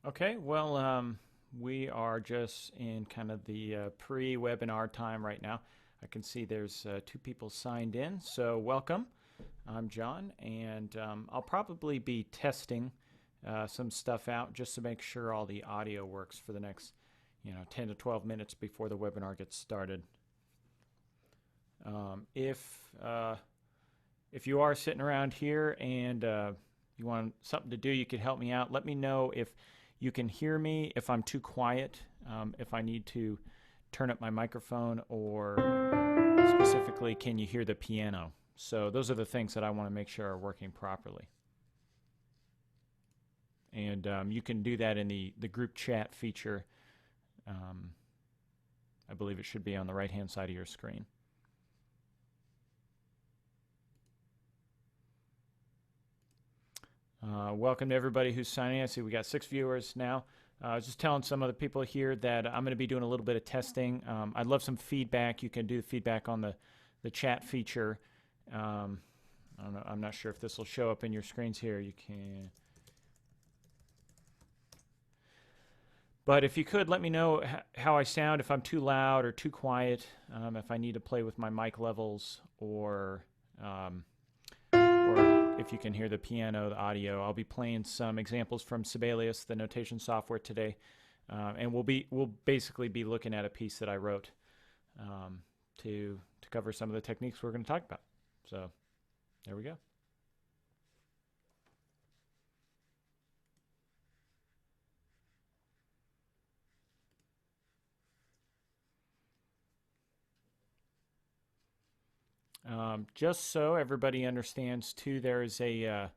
Okay, well, we are just in kind of the pre-webinar time right now. I can see there's two people signed in, so welcome. I'm John, and I'll probably be testing some stuff out just to make sure all the audio works for the next, 10 to 12 minutes before the webinar gets started. If you are sitting around here and you want something to do, you could help me out. Let me know if you can hear me, if I'm too quiet, if I need to turn up my microphone, or specifically, can you hear the piano? So those are the things that I want to make sure are working properly. And you can do that in the group chat feature. I believe it should be on the right-hand side of your screen. Welcome to everybody who's signing in. I see we got 6 viewers now. I was just telling some other people here that I'm going to be doing a little bit of testing. I'd love some feedback. You can do the feedback on the chat feature. I don't know. I'm not sure if this will show up in your screens here. You can. But if you could, let me know how I sound, if I'm too loud or too quiet, if I need to play with my mic levels, or if you can hear the piano, the audio. I'll be playing some examples from Sibelius, the notation software, today, and we'll basically be looking at a piece that I wrote to cover some of the techniques we're going to talk about. So there we go. Just so everybody understands too, there's a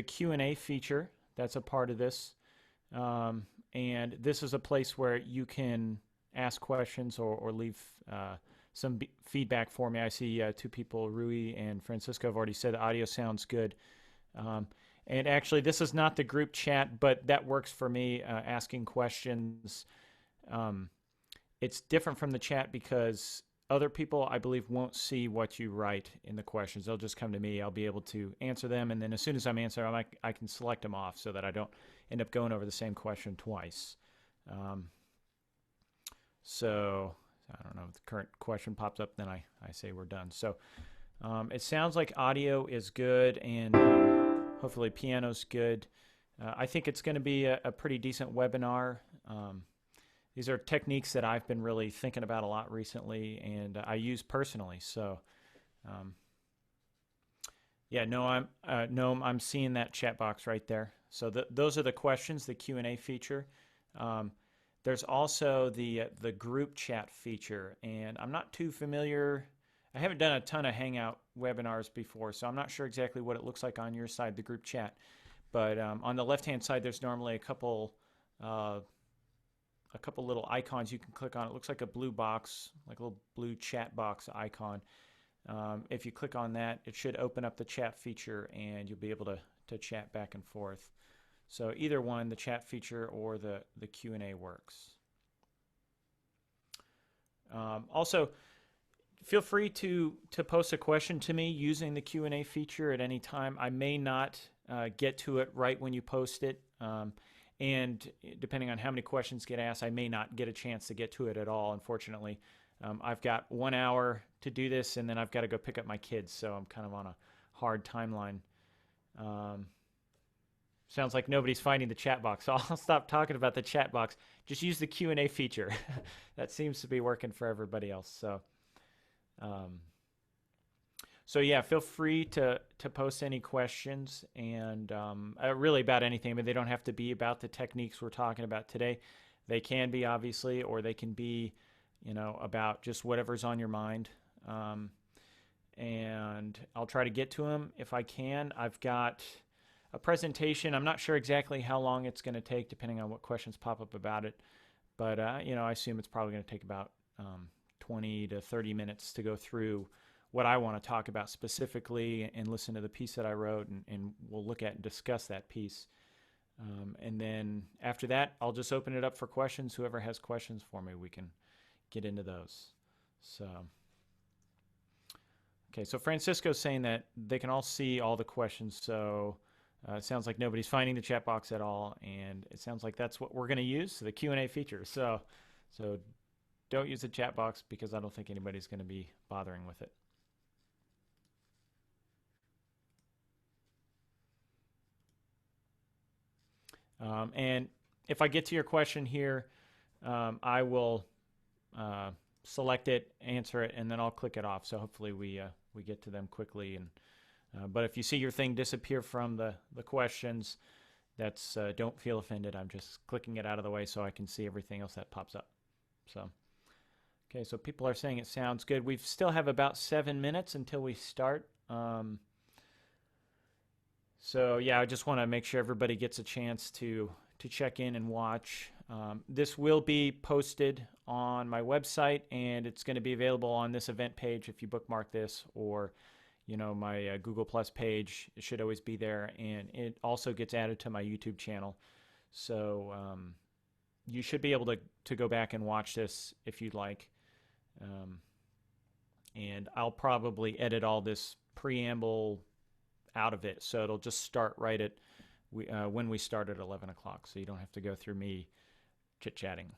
Q&A feature that's a part of this, and this is a place where you can ask questions or leave some feedback for me. I see two people, Rui and Francisco, have already said the audio sounds good. And actually, this is not the group chat, but that works for me, asking questions. It's different from the chat because other people, I believe, won't see what you write in the questions. They'll just come to me. I'll be able to answer them, and then as soon as I'm answering them, I can select them off so that I don't end up going over the same question twice. So I don't know if the current question pops up, then I say we're done. So it sounds like audio is good, and hopefully piano's good. I think it's going to be a pretty decent webinar. These are techniques that I've been really thinking about a lot recently, and I use personally. So, yeah, no, I'm seeing that chat box right there. So those are the questions, the Q&A feature. There's also the group chat feature, and I'm not too familiar. I haven't done a ton of Hangout webinars before, so I'm not sure exactly what it looks like on your side, the group chat. But on the left-hand side, there's normally a couple little icons you can click on. It looks like a blue box, like a little blue chat box icon. If you click on that, it should open up the chat feature, and you'll be able to chat back and forth. So either one, the chat feature or the Q&A works. Also, feel free to post a question to me using the Q&A feature at any time. I may not get to it right when you post it. And depending on how many questions get asked, I may not get a chance to get to it at all, unfortunately. I've got 1 hour to do this, and then I've got to go pick up my kids, so I'm kind of on a hard timeline. Sounds like nobody's finding the chat box, so I'll stop talking about the chat box. Just use the Q&A feature. That seems to be working for everybody else. So yeah, feel free to post any questions, and really about anything. I mean, they don't have to be about the techniques we're talking about today. They can be, obviously, or they can be, about just whatever's on your mind. And I'll try to get to them if I can. I've got a presentation. I'm not sure exactly how long it's going to take, depending on what questions pop up about it. But, I assume it's probably going to take about 20 to 30 minutes to go through what I want to talk about specifically and listen to the piece that I wrote, and we'll look at and discuss that piece. And then after that, I'll just open it up for questions. Whoever has questions for me, we can get into those. So, okay, so Francisco's saying that they can all see all the questions. So It sounds like nobody's finding the chat box at all, and it sounds like that's what we're going to use, the Q&A feature. So don't use the chat box because I don't think anybody's going to be bothering with it. And if I get to your question here, I will select it, answer it, and then I'll click it off. So hopefully we get to them quickly. And but if you see your thing disappear from the questions, that's don't feel offended. I'm just clicking it out of the way so I can see everything else that pops up. So okay, so people are saying it sounds good. We still have about 7 minutes until we start. So yeah, I just want to make sure everybody gets a chance to check in and watch. This will be posted on my website, and it's going to be available on this event page if you bookmark this, or my Google Plus page. It should always be there, and it also gets added to my YouTube channel. So you should be able to go back and watch this if you'd like. And I'll probably edit all this preamble out of it, so it'll just start right at when we start at 11 o'clock, so you don't have to go through me chit-chatting.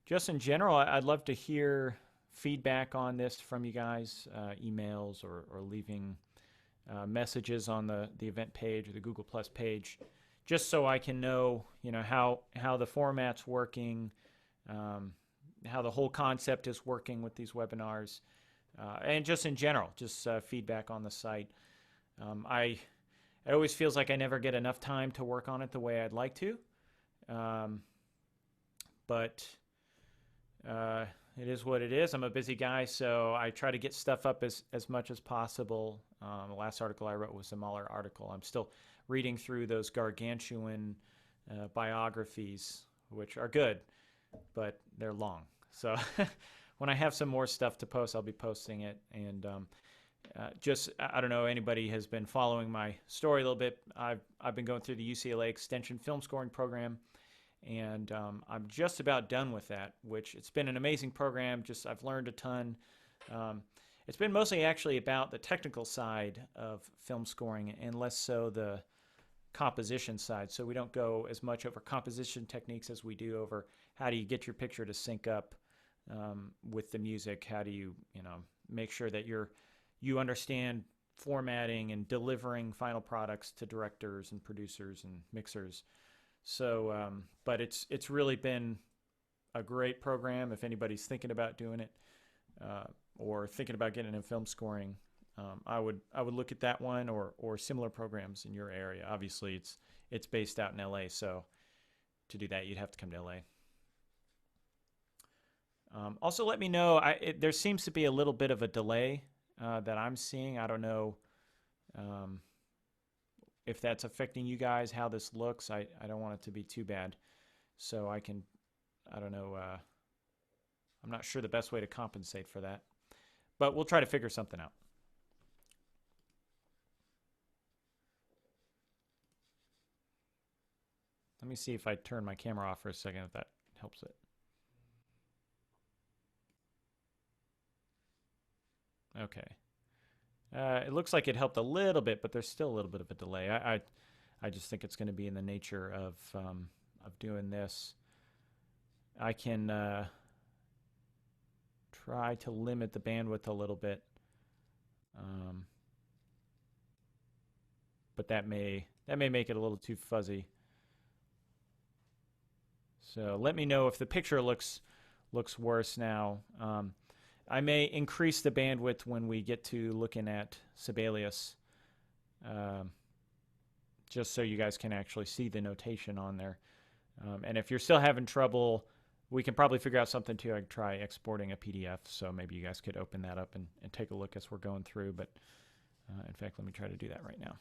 Just in general, I'd love to hear feedback on this from you guys, emails or leaving messages on the event page or the Google Plus page, just so I can know, how the format's working, how the whole concept is working with these webinars, and just in general, just feedback on the site. It always feels like I never get enough time to work on it the way I'd like to, but it is what it is. I'm a busy guy, so I try to get stuff up as much as possible. The last article I wrote was a Mahler article. I'm still reading through those gargantuan biographies, which are good, but they're long. So when I have some more stuff to post, I'll be posting it. And I don't know, anybody has been following my story a little bit. I've been going through the UCLA Extension Film Scoring Program, and I'm just about done with that, which it's been an amazing program. I've learned a ton. It's been mostly actually about the technical side of film scoring and less so the composition side. So we don't go as much over composition techniques as we do over how do you get your picture to sync up with the music. How do you make sure that you understand formatting and delivering final products to directors and producers and mixers. So, but it's really been a great program. If anybody's thinking about doing it or thinking about getting into film scoring, I would look at that one or similar programs in your area. Obviously, it's based out in LA, so to do that, you'd have to come to LA. Also, let me know. There seems to be a little bit of a delay that I'm seeing. I don't know if that's affecting you guys, how this looks. I don't want it to be too bad. So I don't know. I'm not sure the best way to compensate for that. But we'll try to figure something out. Let me see if I turn my camera off for a second, if that helps it. Okay. It looks like it helped a little bit, but there's still a little bit of a delay. I just think it's going to be in the nature of doing this. I can try to limit the bandwidth a little bit, but that may make it a little too fuzzy. So let me know if the picture looks worse now. I may increase the bandwidth when we get to looking at Sibelius, just so you guys can actually see the notation on there. And if you're still having trouble, we can probably figure out something too. I could try exporting a PDF, so maybe you guys could open that up and take a look as we're going through. But in fact, let me try to do that right now.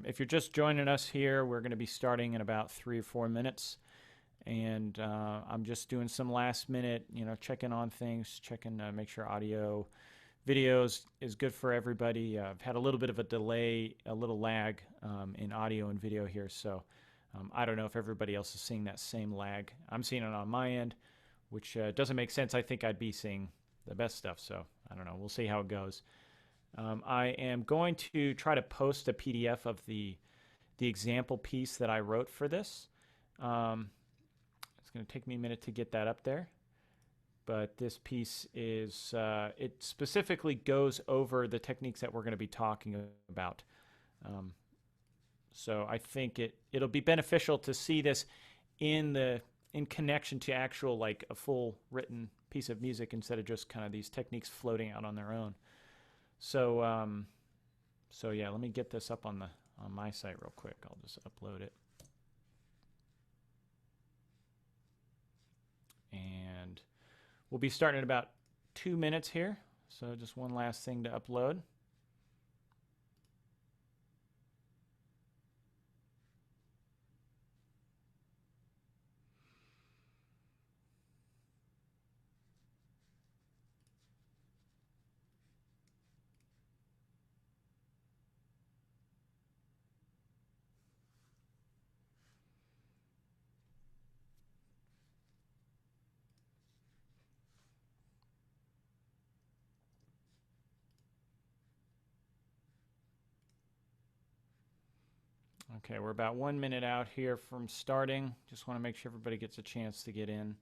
If you're just joining us here, we're going to be starting in about 3 or 4 minutes. And I'm just doing some last minute, checking on things, checking make sure audio, videos is good for everybody. I've had a little bit of a delay, a little lag in audio and video here, so I don't know if everybody else is seeing that same lag. I'm seeing it on my end, which doesn't make sense. I think I'd be seeing the best stuff, so I don't know. We'll see how it goes. I am going to try to post a PDF of the example piece that I wrote for this. It's going to take me a minute to get that up there. But this piece is, it specifically goes over the techniques that we're going to be talking about. So I think it'll be beneficial to see this in connection to actual, like a full written piece of music instead of just kind of these techniques floating out on their own. So, so yeah, let me get this up on my site real quick. I'll just upload it. And we'll be starting in about 2 minutes here. So just one last thing to upload. Okay, we're about 1 minute out here from starting. Just want to make sure everybody gets a chance to get in.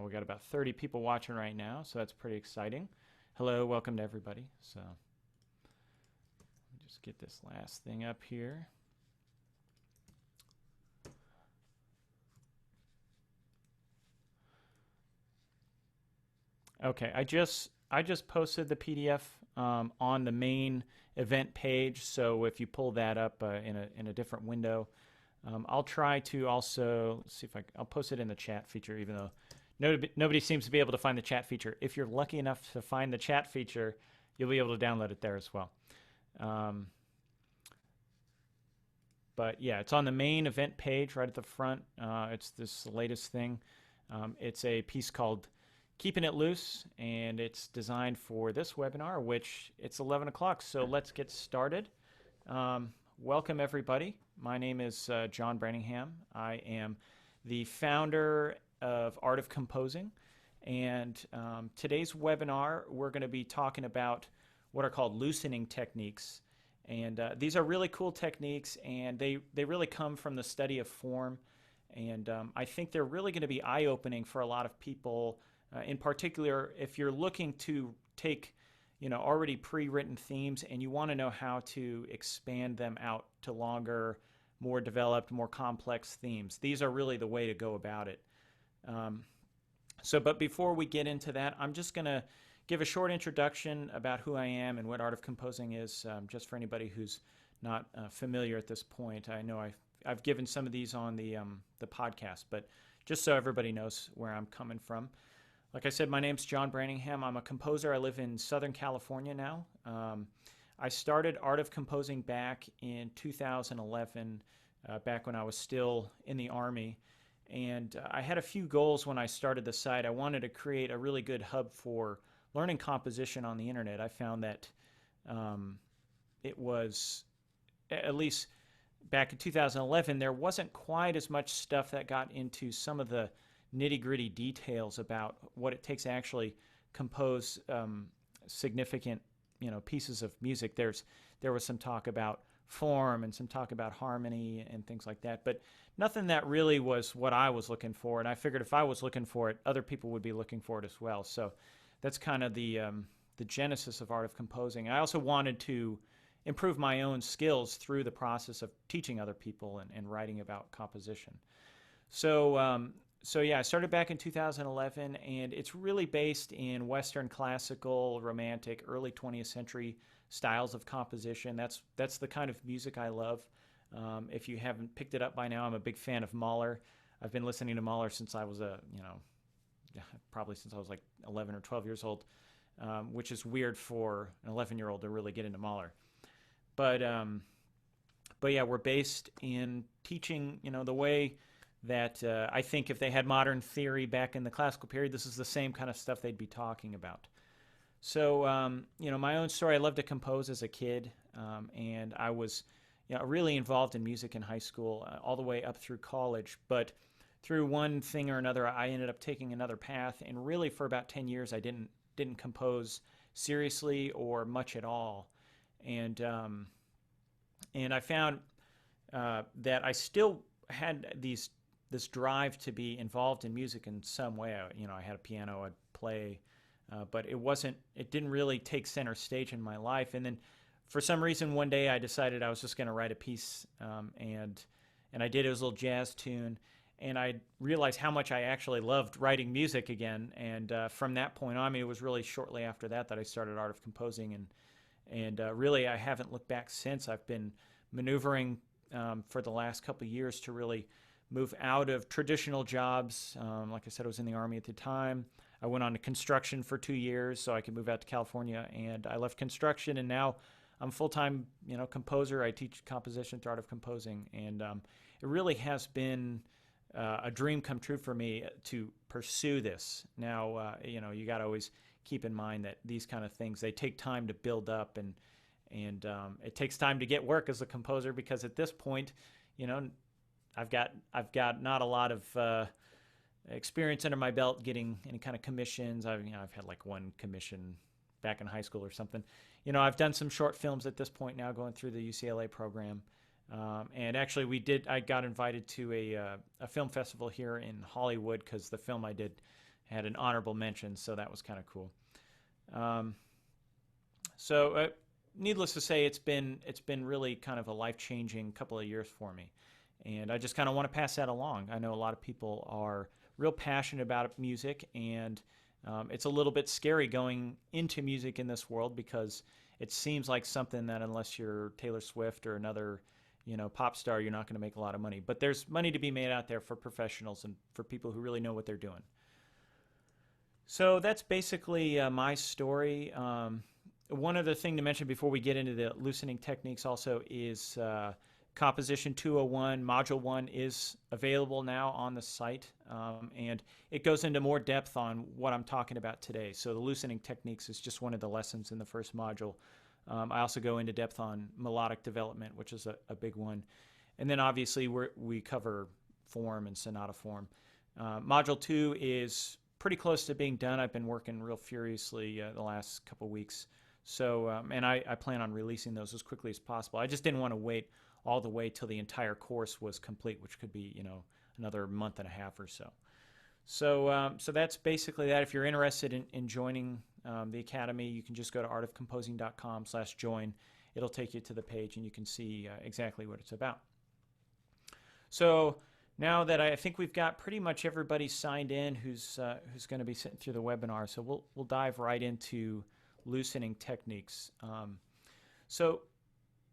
We got about 30 people watching right now, so that's pretty exciting. Hello, welcome to everybody. So let me just get this last thing up here. Okay, I just posted the PDF on the main event page. So if you pull that up in a different window, I'll try to also see if I'll post it in the chat feature, even though nobody seems to be able to find the chat feature. If you're lucky enough to find the chat feature, you'll be able to download it there as well. But yeah, it's on the main event page right at the front. It's this latest thing. It's a piece called Keeping It Loose, and it's designed for this webinar, which it's 11 o'clock, so let's get started. Welcome, everybody. My name is John Branningham. I am the founder of Art of Composing, and today's webinar, we're going to be talking about what are called loosening techniques. And these are really cool techniques, and they really come from the study of form, and I think they're really going to be eye-opening for a lot of people. In particular, if you're looking to take, already pre-written themes and you want to know how to expand them out to longer, more developed, more complex themes, these are really the way to go about it. But before we get into that, I'm just going to give a short introduction about who I am and what Art of Composing is, just for anybody who's not familiar at this point. I know I've given some of these on the podcast, but just so everybody knows where I'm coming from. Like I said, my name's John Branningham. I'm a composer. I live in Southern California now. I started Art of Composing back in 2011, back when I was still in the Army. And I had a few goals when I started the site. I wanted to create a really good hub for learning composition on the internet. I found that it was, at least back in 2011, there wasn't quite as much stuff that got into some of the nitty-gritty details about what it takes to actually compose significant, pieces of music. There was some talk about form and some talk about harmony and things like that, but nothing that really was what I was looking for. And I figured if I was looking for it, other people would be looking for it as well. So that's kind of the genesis of Art of Composing. I also wanted to improve my own skills through the process of teaching other people and writing about composition. So yeah, I started back in 2011, and it's really based in Western classical, romantic, early 20th century styles of composition. That's the kind of music I love. If you haven't picked it up by now, I'm a big fan of Mahler. I've been listening to Mahler since I was probably since I was like 11 or 12 years old, which is weird for an 11-year-old to really get into Mahler. But yeah, we're based in teaching, the way that I think if they had modern theory back in the classical period, this is the same kind of stuff they'd be talking about. So, my own story, I loved to compose as a kid, and I was really involved in music in high school, all the way up through college. But through one thing or another, I ended up taking another path, and really for about 10 years, I didn't compose seriously or much at all. And I found that I still had this drive to be involved in music in some way. I had a piano, I'd play, but it didn't really take center stage in my life. And then for some reason, one day I decided I was just going to write a piece, and I did. It was a little jazz tune, and I realized how much I actually loved writing music again. And from that point on, it was really shortly after that I started Art of Composing, and really I haven't looked back since. I've been maneuvering for the last couple of years to really move out of traditional jobs. Like I said, I was in the Army at the time. I went on to construction for 2 years so I could move out to California, and I left construction, and now I'm a full-time composer. I teach composition through Art of Composing, and it really has been a dream come true for me to pursue this. Now, you got to always keep in mind that these kind of things, they take time to build up, and it takes time to get work as a composer, because at this point, I've got not a lot of experience under my belt getting any kind of commissions. I've had like one commission back in high school or something. I've done some short films at this point now, going through the UCLA program, and actually I got invited to a film festival here in Hollywood because the film I did had an honorable mention, so that was kind of cool. So needless to say, it's been really kind of a life-changing couple of years for me, and I just kind of want to pass that along. I know a lot of people are real passionate about music, and it's a little bit scary going into music in this world, because it seems like something that unless you're Taylor Swift or another pop star, you're not going to make a lot of money. But there's money to be made out there for professionals and for people who really know what they're doing. So that's basically my story. One other thing to mention before we get into the loosening techniques also is Composition 201, Module 1 is available now on the site, and it goes into more depth on what I'm talking about today. So the loosening techniques is just one of the lessons in the first module. I also go into depth on melodic development, which is a big one. And then obviously we cover form and sonata form. Module 2 is pretty close to being done. I've been working real furiously the last couple weeks. So, and I plan on releasing those as quickly as possible. I just didn't want to wait all the way till the entire course was complete, which could be, another month and a half or so. So that's basically that. If you're interested in joining the Academy, you can just go to artofcomposing.com/join. It'll take you to the page, and you can see exactly what it's about. So now that I think we've got pretty much everybody signed in who's going to be sitting through the webinar, so we'll dive right into loosening techniques. So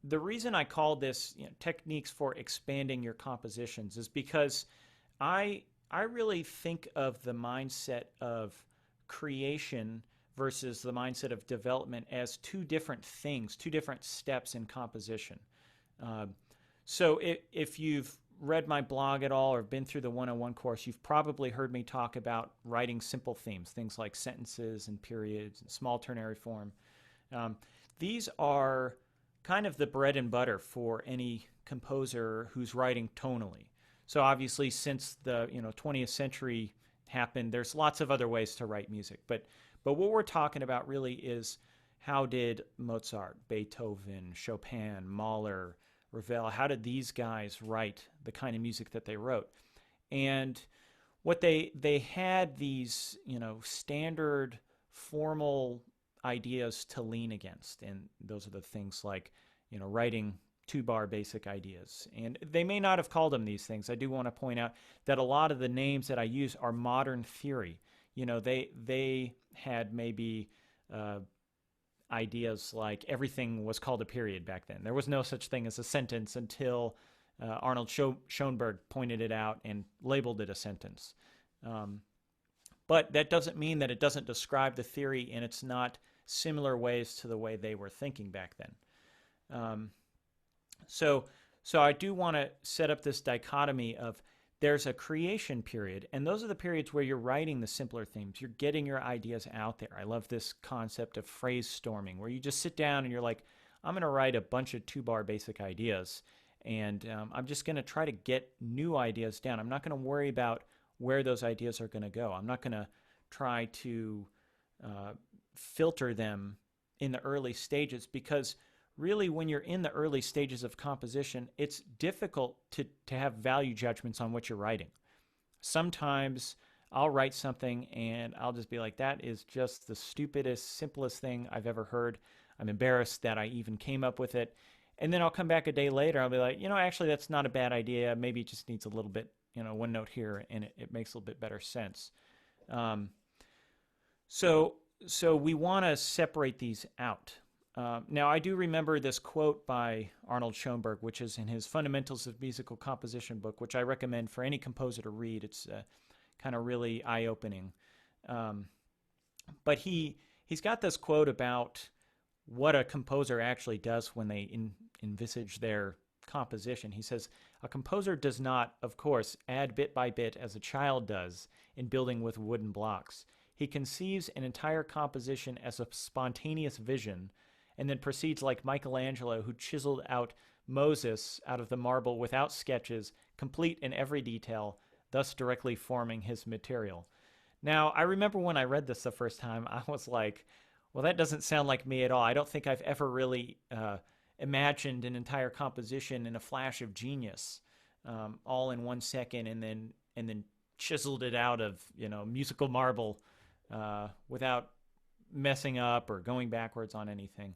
the reason I call this techniques for expanding your compositions is because I really think of the mindset of creation versus the mindset of development as two different things, two different steps in composition. So if you've read my blog at all or been through the 101 course, you've probably heard me talk about writing simple themes, things like sentences and periods and small ternary form. These are kind of the bread and butter for any composer who's writing tonally. So obviously, since the 20th century happened, there's lots of other ways to write music. But what we're talking about really is how did Mozart, Beethoven, Chopin, Mahler, Ravel, how did these guys write the kind of music that they wrote? And what they had these standard formal ideas to lean against, and those are the things like writing two-bar basic ideas. And they may not have called them these things. I do want to point out that a lot of the names that I use are modern theory. They had maybe ideas like everything was called a period back then. There was no such thing as a sentence until Arnold Schoenberg pointed it out and labeled it a sentence. But that doesn't mean that it doesn't describe the theory, and it's not similar ways to the way they were thinking back then. So I do want to set up this dichotomy of there's a creation period, and those are the periods where you're writing the simpler themes. You're getting your ideas out there. I love this concept of phrase storming, where you just sit down and you're like, I'm going to write a bunch of 2-bar basic ideas, and I'm just going to try to get new ideas down. I'm not going to worry about where those ideas are going to go. I'm not going to try to filter them in the early stages, because really when you're in the early stages of composition, it's difficult to have value judgments on what you're writing. Sometimes I'll write something and I'll just be like, that is just the stupidest, simplest thing I've ever heard. I'm embarrassed that I even came up with it. And then I'll come back a day later, I'll be like, actually that's not a bad idea. Maybe it just needs a little bit, one note here, and it makes a little bit better sense. So we want to separate these out. Now, I do remember this quote by Arnold Schoenberg, which is in his Fundamentals of Musical Composition book, which I recommend for any composer to read. It's kind of really eye-opening. But he's got this quote about what a composer actually does when they envisage their composition. He says, a composer does not, of course, add bit by bit as a child does in building with wooden blocks. He conceives an entire composition as a spontaneous vision, and then proceeds like Michelangelo, who chiseled out Moses out of the marble without sketches, complete in every detail, thus directly forming his material. Now, I remember when I read this the first time, I was like, well, that doesn't sound like me at all. I don't think I've ever really imagined an entire composition in a flash of genius, all in 1 second, and then chiseled it out of musical marble without messing up or going backwards on anything.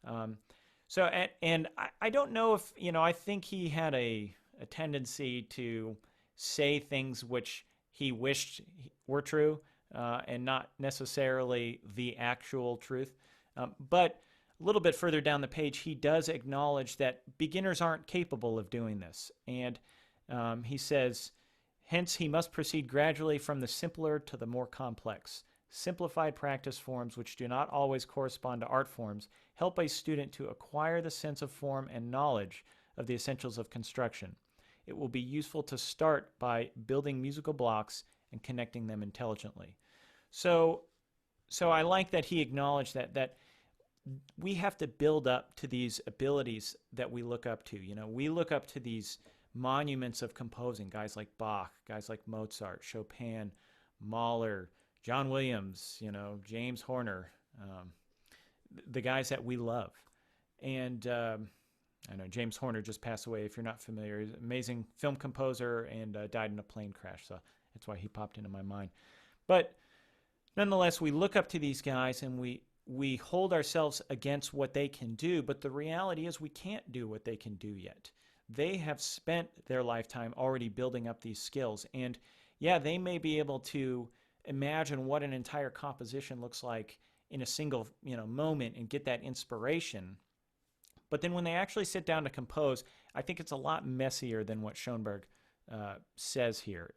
And I don't know if, I think he had a tendency to say things which he wished were true and not necessarily the actual truth. But a little bit further down the page, he does acknowledge that beginners aren't capable of doing this. And he says, hence he must proceed gradually from the simpler to the more complex. Simplified practice forms, which do not always correspond to art forms, help a student to acquire the sense of form and knowledge of the essentials of construction. It will be useful to start by building musical blocks and connecting them intelligently. So I like that he acknowledged that we have to build up to these abilities that we look up to. We look up to these monuments of composing, guys like Bach, guys like Mozart, Chopin, Mahler, John Williams, James Horner, the guys that we love. And I know James Horner just passed away, if you're not familiar. He's an amazing film composer and died in a plane crash, so that's why he popped into my mind. But nonetheless, we look up to these guys and we hold ourselves against what they can do, but the reality is we can't do what they can do yet. They have spent their lifetime already building up these skills, and yeah, they may be able to imagine what an entire composition looks like in a single moment and get that inspiration. But then when they actually sit down to compose, I think it's a lot messier than what Schoenberg says here.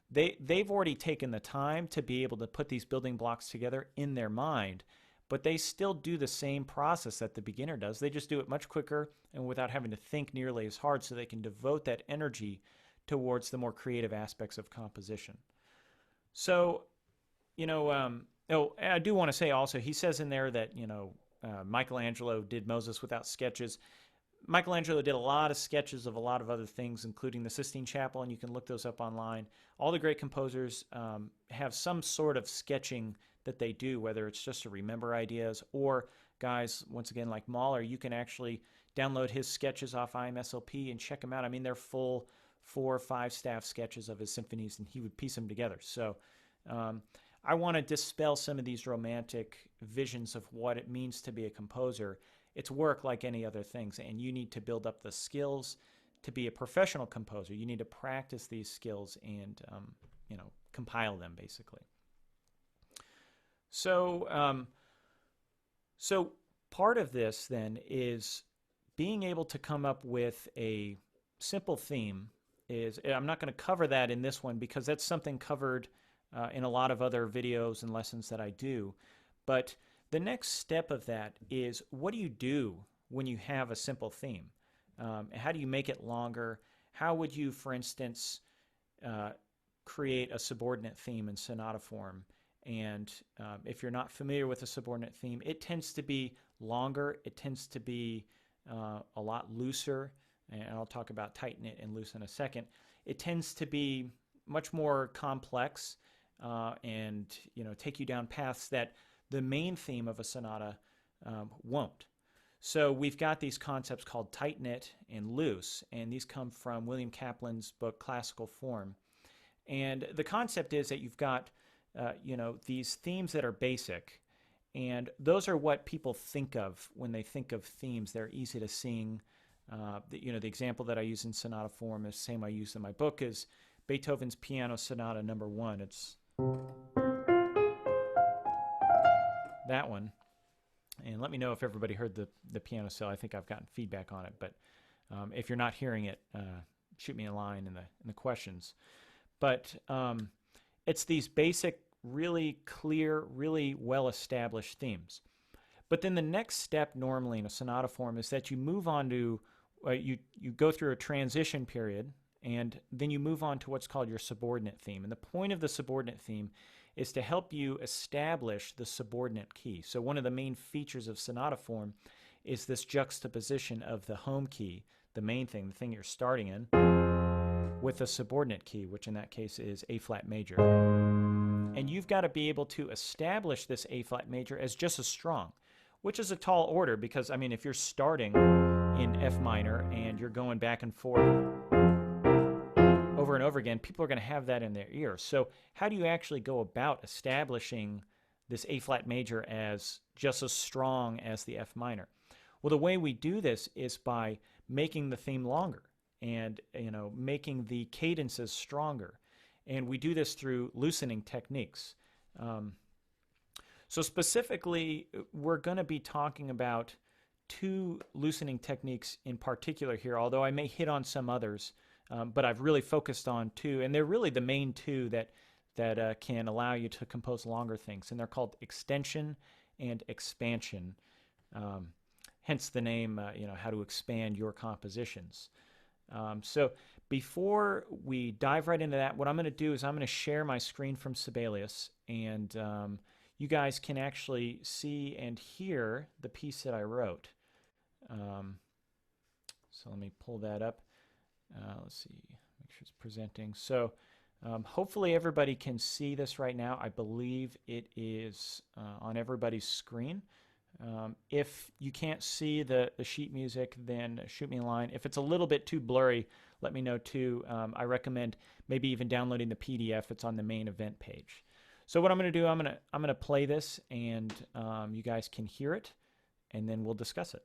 They've already taken the time to be able to put these building blocks together in their mind, but they still do the same process that the beginner does. They just do it much quicker and without having to think nearly as hard, so they can devote that energy towards the more creative aspects of composition. So, I do want to say also, he says in there that, Michelangelo did Moses without sketches. Michelangelo did a lot of sketches of a lot of other things, including the Sistine Chapel, and you can look those up online. All the great composers have some sort of sketching that they do, whether it's just to remember ideas, or guys, once again, like Mahler, you can actually download his sketches off IMSLP and check them out. I mean, they're full 4 or 5 staff sketches of his symphonies, and he would piece them together. So I want to dispel some of these romantic visions of what it means to be a composer. It's work like any other things, and you need to build up the skills to be a professional composer. You need to practice these skills and compile them, basically. So part of this then is being able to come up with a simple theme. I'm not going to cover that in this one because that's something covered in a lot of other videos and lessons that I do. But the next step of that is, what do you do when you have a simple theme? How do you make it longer? how would you, for instance, create a subordinate theme in sonata form? And if you're not familiar with a subordinate theme, it tends to be longer. It tends to be a lot looser, and I'll talk about tighten it and loose in a second. It tends to be much more complex and take you down paths that the main theme of a sonata won't. So we've got these concepts called tighten it and loose, and these come from William Kaplan's book Classical Form. And the concept is that you've got these themes that are basic, and those are what people think of when they think of themes. They're easy to sing. The example that I use in sonata form is the same I use in my book is Beethoven's Piano Sonata Number 1. It's that one. And let me know if everybody heard the piano cell. I think I've gotten feedback on it, but if you're not hearing it, shoot me a line in the questions. But it's these basic, really clear, really well-established themes. But then the next step normally in a sonata form is that you move on to, you go through a transition period, and then you move on to what's called your subordinate theme. And the point of the subordinate theme is to help you establish the subordinate key. So one of the main features of sonata form is this juxtaposition of the home key, the main thing, the thing you're starting in, with a subordinate key, which in that case is A flat major. And you've got to be able to establish this A flat major as just as strong, which is a tall order because, I mean, if you're starting in F minor and you're going back and forth over and over again, people are going to have that in their ear. So how do you actually go about establishing this A flat major as just as strong as the F minor? Well, the way we do this is by making the theme longer and making the cadences stronger. And we do this through loosening techniques. So specifically, we're going to be talking about two loosening techniques in particular here, although I may hit on some others. But I've really focused on two, and they're really the main two that can allow you to compose longer things, and they're called extension and expansion. Hence the name, how to expand your compositions. So before we dive right into that, what I'm going to do is I'm going to share my screen from Sibelius, and you guys can actually see and hear the piece that I wrote. So let me pull that up. Let's see, make sure it's presenting. So hopefully everybody can see this right now. I believe it is on everybody's screen. If you can't see the sheet music, then shoot me a line. If it's a little bit too blurry, let me know too. I recommend maybe even downloading the PDF. It's on the main event page. So what I'm going to do, I'm going to play this, and you guys can hear it, and then we'll discuss it.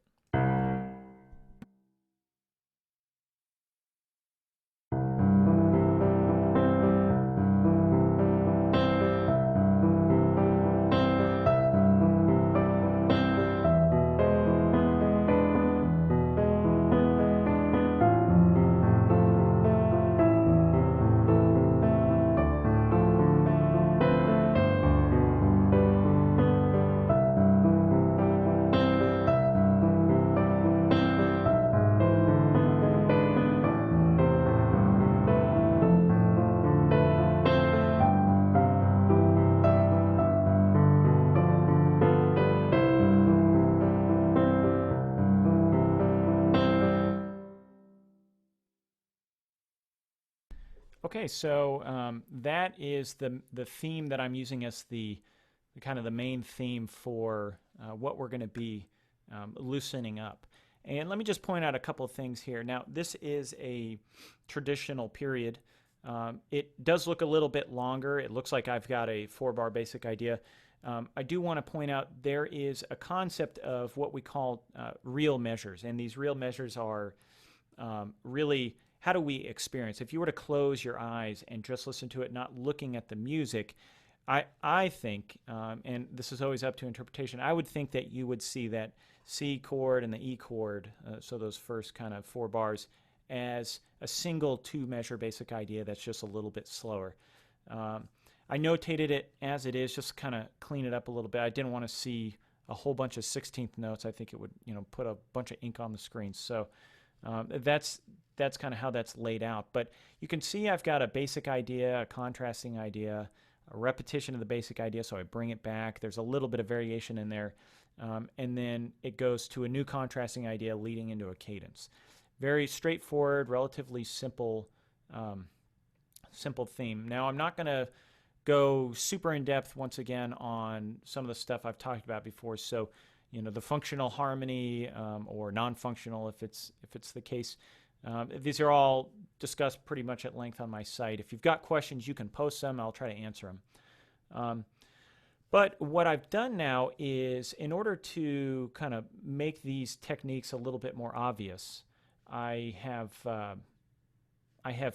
Okay, so that is the theme that I'm using as the kind of the main theme for what we're going to be loosening up. And let me just point out a couple of things here. Now, this is a traditional period. It does look a little bit longer. It looks like I've got a 4-bar basic idea. I do want to point out there is a concept of what we call real measures, and these real measures are really how do we experience? If you were to close your eyes and just listen to it, not looking at the music, I think, and this is always up to interpretation, I would think that you would see that C chord and the E chord, so those first kind of 4 bars, as a single 2-measure basic idea that's just a little bit slower. I notated it as it is, just kind of clean it up a little bit. I didn't want to see a whole bunch of 16th notes. I think it would, put a bunch of ink on the screen. So That's kind of how that's laid out. But you can see I've got a basic idea, a contrasting idea, a repetition of the basic idea, so I bring it back. There's a little bit of variation in there. And then it goes to a new contrasting idea leading into a cadence. Very straightforward, relatively simple, simple theme. Now, I'm not going to go super in depth once again on some of the stuff I've talked about before. So, the functional harmony or non-functional, if it's the case. These are all discussed pretty much at length on my site. If you've got questions, you can post them. I'll try to answer them. But what I've done now is, in order to kind of make these techniques a little bit more obvious, I have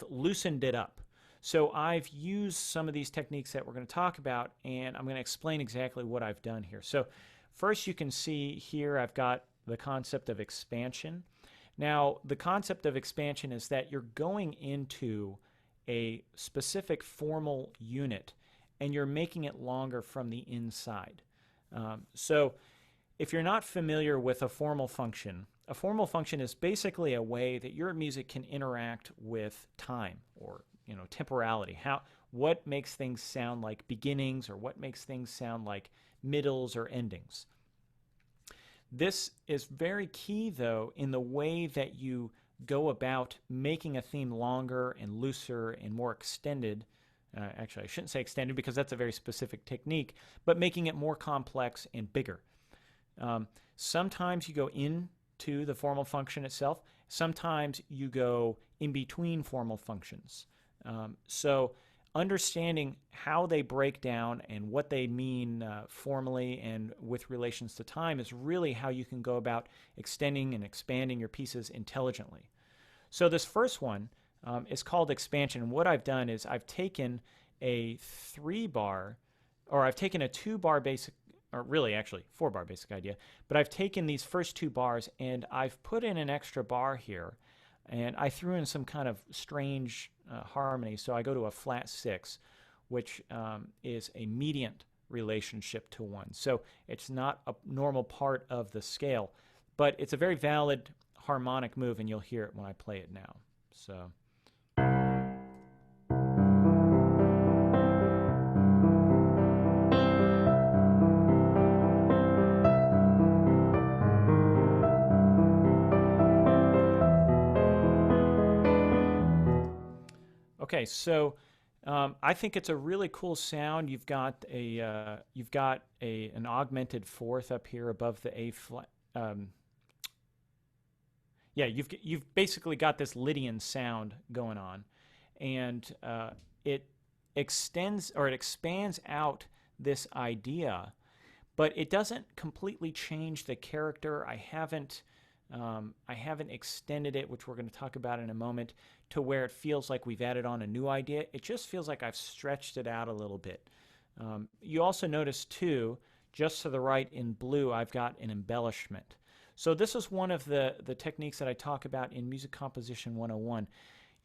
loosened it up. So I've used some of these techniques that we're going to talk about, and I'm going to explain exactly what I've done here. So first, you can see here I've got the concept of expansion. Now, the concept of expansion is that you're going into a specific formal unit and you're making it longer from the inside. So if you're not familiar with a formal function is basically a way that your music can interact with time or temporality. What makes things sound like beginnings, or what makes things sound like middles or endings. This is very key, though, in the way that you go about making a theme longer and looser and more extended. Actually, I shouldn't say extended because that's a very specific technique, but making it more complex and bigger. Sometimes you go into the formal function itself. Sometimes you go in between formal functions. So understanding how they break down and what they mean formally and with relations to time is really how you can go about extending and expanding your pieces intelligently. So this first one is called expansion. And what I've done is I've taken a 3-bar, or I've taken a 2-bar basic, or really actually 4-bar basic idea, but I've taken these first 2 bars and I've put in an extra bar here, and I threw in some kind of strange harmony. So I go to a flat 6, which is a mediant relationship to 1. So it's not a normal part of the scale, but it's a very valid harmonic move, and you'll hear it when I play it now. So. Okay, so I think it's a really cool sound. You've got an augmented fourth up here above the A flat. Yeah, you've basically got this Lydian sound going on, and it extends, or it expands out this idea, but it doesn't completely change the character. I haven't extended it, which we're going to talk about in a moment, to where it feels like we've added on a new idea. It just feels like I've stretched it out a little bit. You also notice, too, just to the right in blue, I've got an embellishment. So this is one of the techniques that I talk about in Music Composition 101.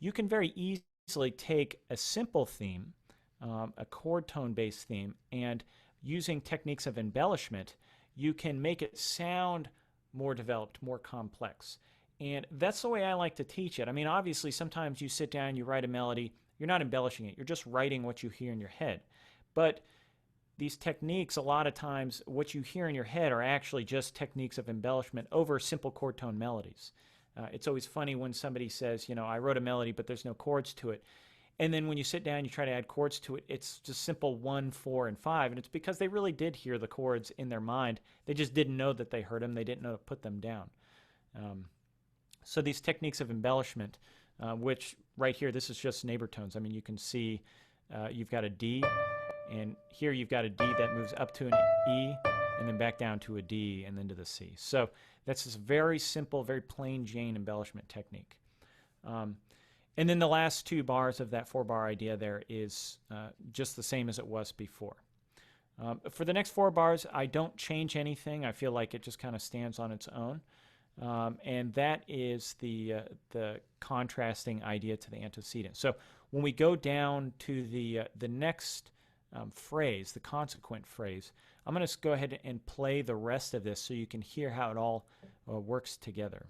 You can very easily take a simple theme, a chord tone-based theme, and using techniques of embellishment, you can make it sound more developed, more complex. And that's the way I like to teach it. I mean, obviously, sometimes you sit down, you write a melody, you're not embellishing it, you're just writing what you hear in your head. But these techniques, a lot of times, what you hear in your head are actually just techniques of embellishment over simple chord tone melodies. It's always funny when somebody says, I wrote a melody, but there's no chords to it. And then when you sit down, you try to add chords to it, it's just simple 1, 4, and 5. And it's because they really did hear the chords in their mind. They just didn't know that they heard them. They didn't know to put them down. So these techniques of embellishment, which right here, this is just neighbor tones. I mean, you can see you've got a D, and here you've got a D that moves up to an E, and then back down to a D, and then to the C. So that's this very simple, very plain Jane embellishment technique. And then the last 2 bars of that 4-bar idea there is just the same as it was before. For the next 4 bars, I don't change anything. I feel like it just kind of stands on its own. And that is the contrasting idea to the antecedent. So when we go down to the next phrase, the consequent phrase, I'm going to go ahead and play the rest of this so you can hear how it all works together.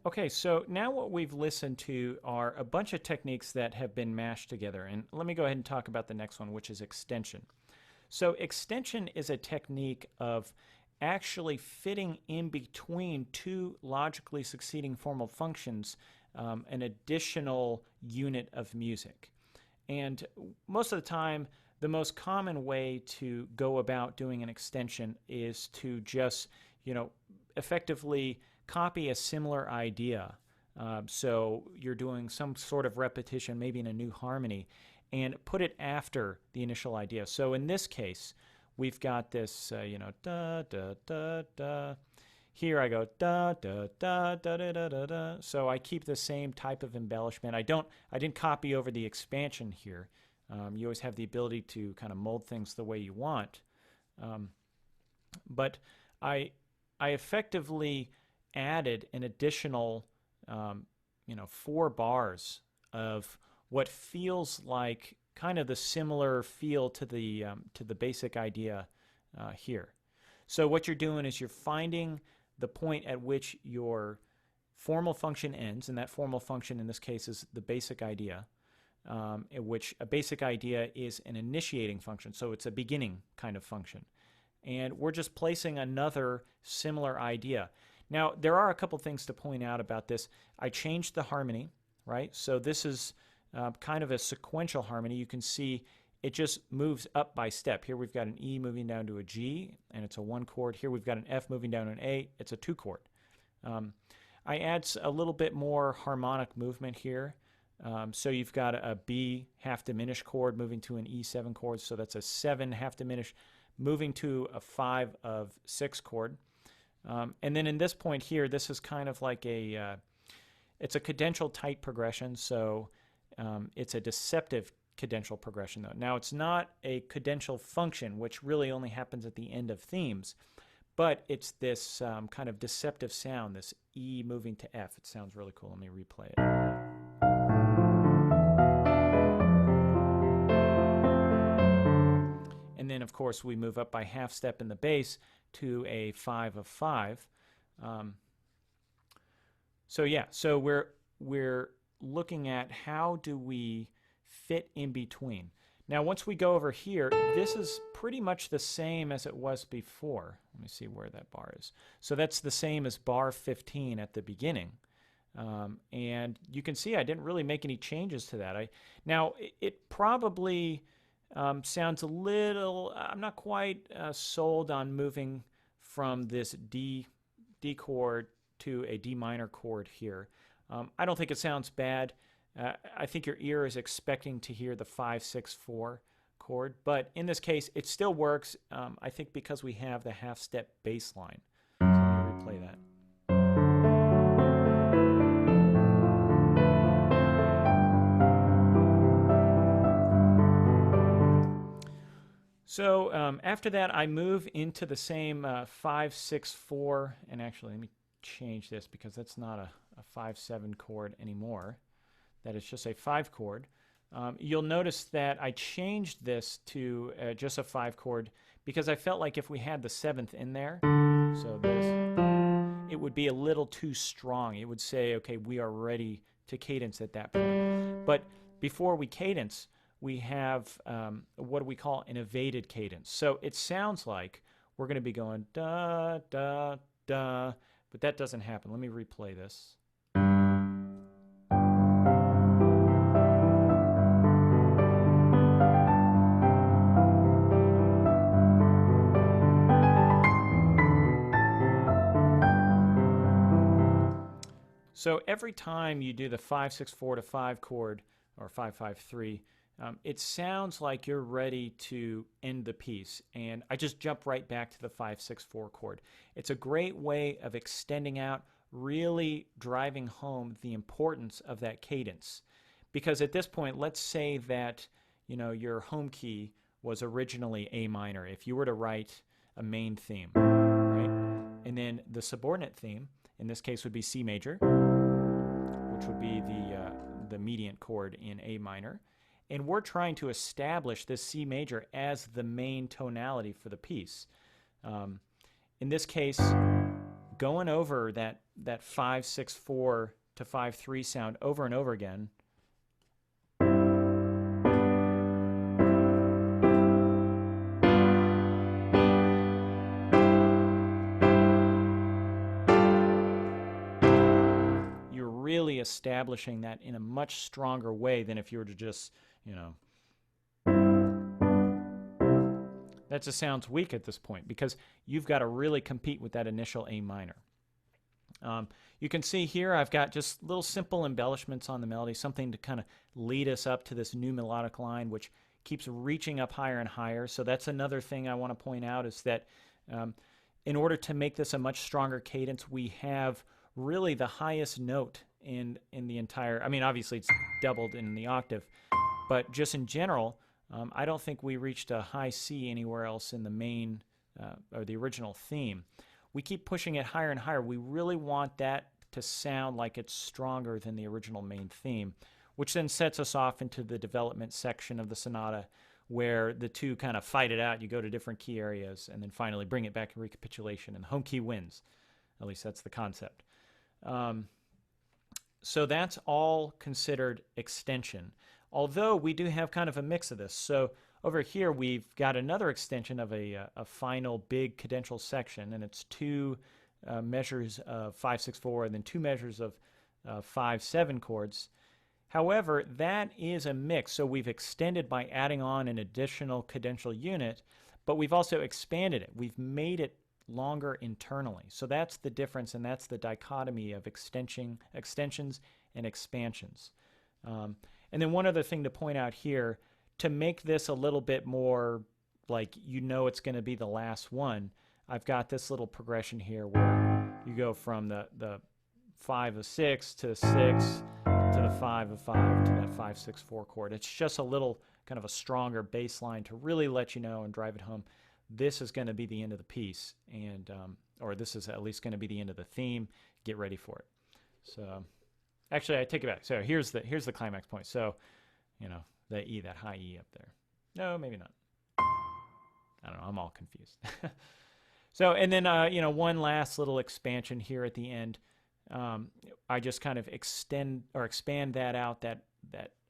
Okay, so now what we've listened to are a bunch of techniques that have been mashed together. And let me go ahead and talk about the next one, which is extension. So extension is a technique of actually fitting in between two logically succeeding formal functions an additional unit of music. And most of the time, the most common way to go about doing an extension is to just, effectively copy a similar idea. So you're doing some sort of repetition, maybe in a new harmony, and put it after the initial idea. So in this case, we've got this, da, da, da, da. Here I go, da, da, da, da, da, da, da, da. So I keep the same type of embellishment. I didn't copy over the expansion here. You always have the ability to kind of mold things the way you want. But I effectively added an additional, 4 bars of what feels like kind of the similar feel to the basic idea here. So what you're doing is you're finding the point at which your formal function ends, and that formal function in this case is the basic idea, in which a basic idea is an initiating function, so it's a beginning kind of function. And we're just placing another similar idea. Now, there are a couple things to point out about this. I changed the harmony, right? So this is kind of a sequential harmony. You can see it just moves up by step. Here we've got an E moving down to a G, and it's a 1 chord. Here we've got an F moving down to an A, it's a 2 chord. I add a little bit more harmonic movement here. So you've got a B half diminished chord moving to an E7 chord, so that's a 7 half diminished moving to a 5 of 6 chord. And then in this point here, this is kind of like it's a cadential tight progression, so it's a deceptive cadential progression though. Now it's not a cadential function, which really only happens at the end of themes, but it's this kind of deceptive sound, this E moving to F. It sounds really cool. Let me replay it. And then, of course, we move up by half step in the bass to a 5 of 5. So we're looking at how do we fit in between. Now, once we go over here, this is pretty much the same as it was before. Let me see where that bar is. So that's the same as bar 15 at the beginning. And you can see I didn't really make any changes to that. Now, it probably sounds a little, I'm not quite sold on moving from this D chord to a D minor chord here. I don't think it sounds bad. I think your ear is expecting to hear the 5-6-4 chord, but in this case, it still works, I think because we have the half-step bass line. So let me replay that. So after that, I move into the same 5-6-4, and actually let me change this because that's not a 5-7 chord anymore. That is just a 5 chord. You'll notice that I changed this to just a 5 chord because I felt like if we had the 7th in there, so this, it would be a little too strong. It would say, okay, we are ready to cadence at that point. But before we cadence, we have what we call an evaded cadence. So it sounds like we're going to be going da, da, da, but that doesn't happen. Let me replay this. So every time you do the 5-6-4 to 5 chord, or 5-5-3, it sounds like you're ready to end the piece. And I just jump right back to the 5-6-4 chord. It's a great way of extending out, really driving home the importance of that cadence. Because at this point, let's say that your home key was originally A minor. If you were to write a main theme, right? And then the subordinate theme, in this case, would be C major, which would be the mediant chord in A minor. And we're trying to establish this C major as the main tonality for the piece. In this case, going over that 5-6-4 to 5-3 sound over and over again. You're really establishing that in a much stronger way than if you were to just, that just sounds weak at this point, because you've got to really compete with that initial A minor. You can see here I've got just little simple embellishments on the melody, something to kind of lead us up to this new melodic line, which keeps reaching up higher and higher. So that's another thing I want to point out, is that in order to make this a much stronger cadence, we have really the highest note in the entire, I mean, obviously it's doubled in the octave, but just in general, I don't think we reached a high C anywhere else in the main or the original theme. We keep pushing it higher and higher. We really want that to sound like it's stronger than the original main theme, which then sets us off into the development section of the sonata, where the two kind of fight it out. You go to different key areas and then finally bring it back in recapitulation, and the home key wins. At least that's the concept. So that's all considered extension, although we do have kind of a mix of this. So over here we've got another extension of a final big cadential section, and it's two measures of 5-6-4 and then two measures of 5-7 chords. However, that is a mix, so we've extended by adding on an additional cadential unit, but we've also expanded it. We've made it longer internally. So that's the difference, and that's the dichotomy of extensions and expansions. And then one other thing to point out here, to make this a little bit more like it's going to be the last one, I've got this little progression here where you go from the 5 of 6 to 6 to the 5 of 5 to that 5-6-4 chord. It's just a little kind of a stronger bass line to really let you know and drive it home. This is going to be the end of the piece, and or this is at least going to be the end of the theme. Get ready for it. So actually, I take it back. So here's the climax point. So the E, that high E up there. No, maybe not. I don't know. I'm all confused. So, and then one last little expansion here at the end. I just kind of expand that out, that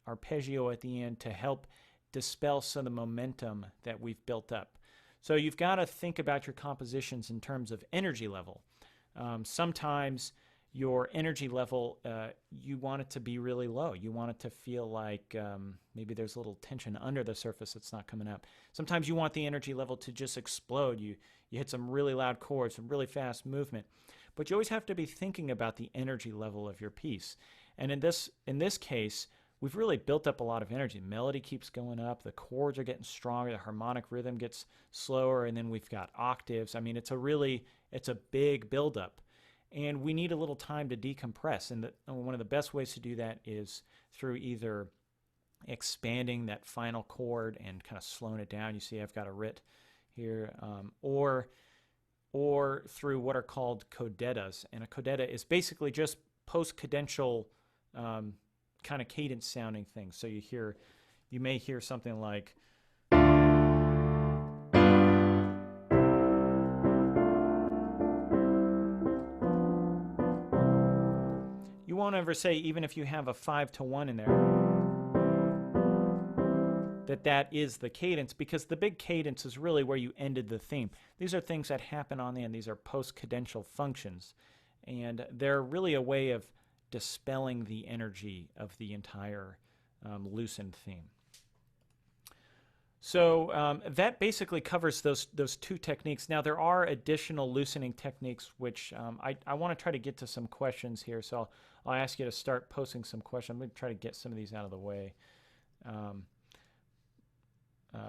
arpeggio at the end, to help dispel some of the momentum that we've built up. So you've got to think about your compositions in terms of energy level. Sometimes your energy level, you want it to be really low. You want it to feel like maybe there's a little tension under the surface that's not coming up. Sometimes you want the energy level to just explode. You hit some really loud chords, some really fast movement. But you always have to be thinking about the energy level of your piece. And in this case, we've really built up a lot of energy. Melody keeps going up, the chords are getting stronger, the harmonic rhythm gets slower, and then we've got octaves. I mean, it's a big buildup. And we need a little time to decompress. And one of the best ways to do that is through either expanding that final chord and kind of slowing it down. You see I've got a writ here, or through what are called codettas. And a codetta is basically just post-cadential kind of cadence sounding things. So you may hear something like, you won't ever say, even if you have a 5-1 in there, that is the cadence, because the big cadence is really where you ended the theme. These are things that happen on the end. These are post-cadential functions, and they're really a way of dispelling the energy of the entire loosened theme. So that basically covers those two techniques. Now there are additional loosening techniques, which I want to try to get to some questions here. So I'll ask you to start posting some questions. I'm going to try to get some of these out of the way.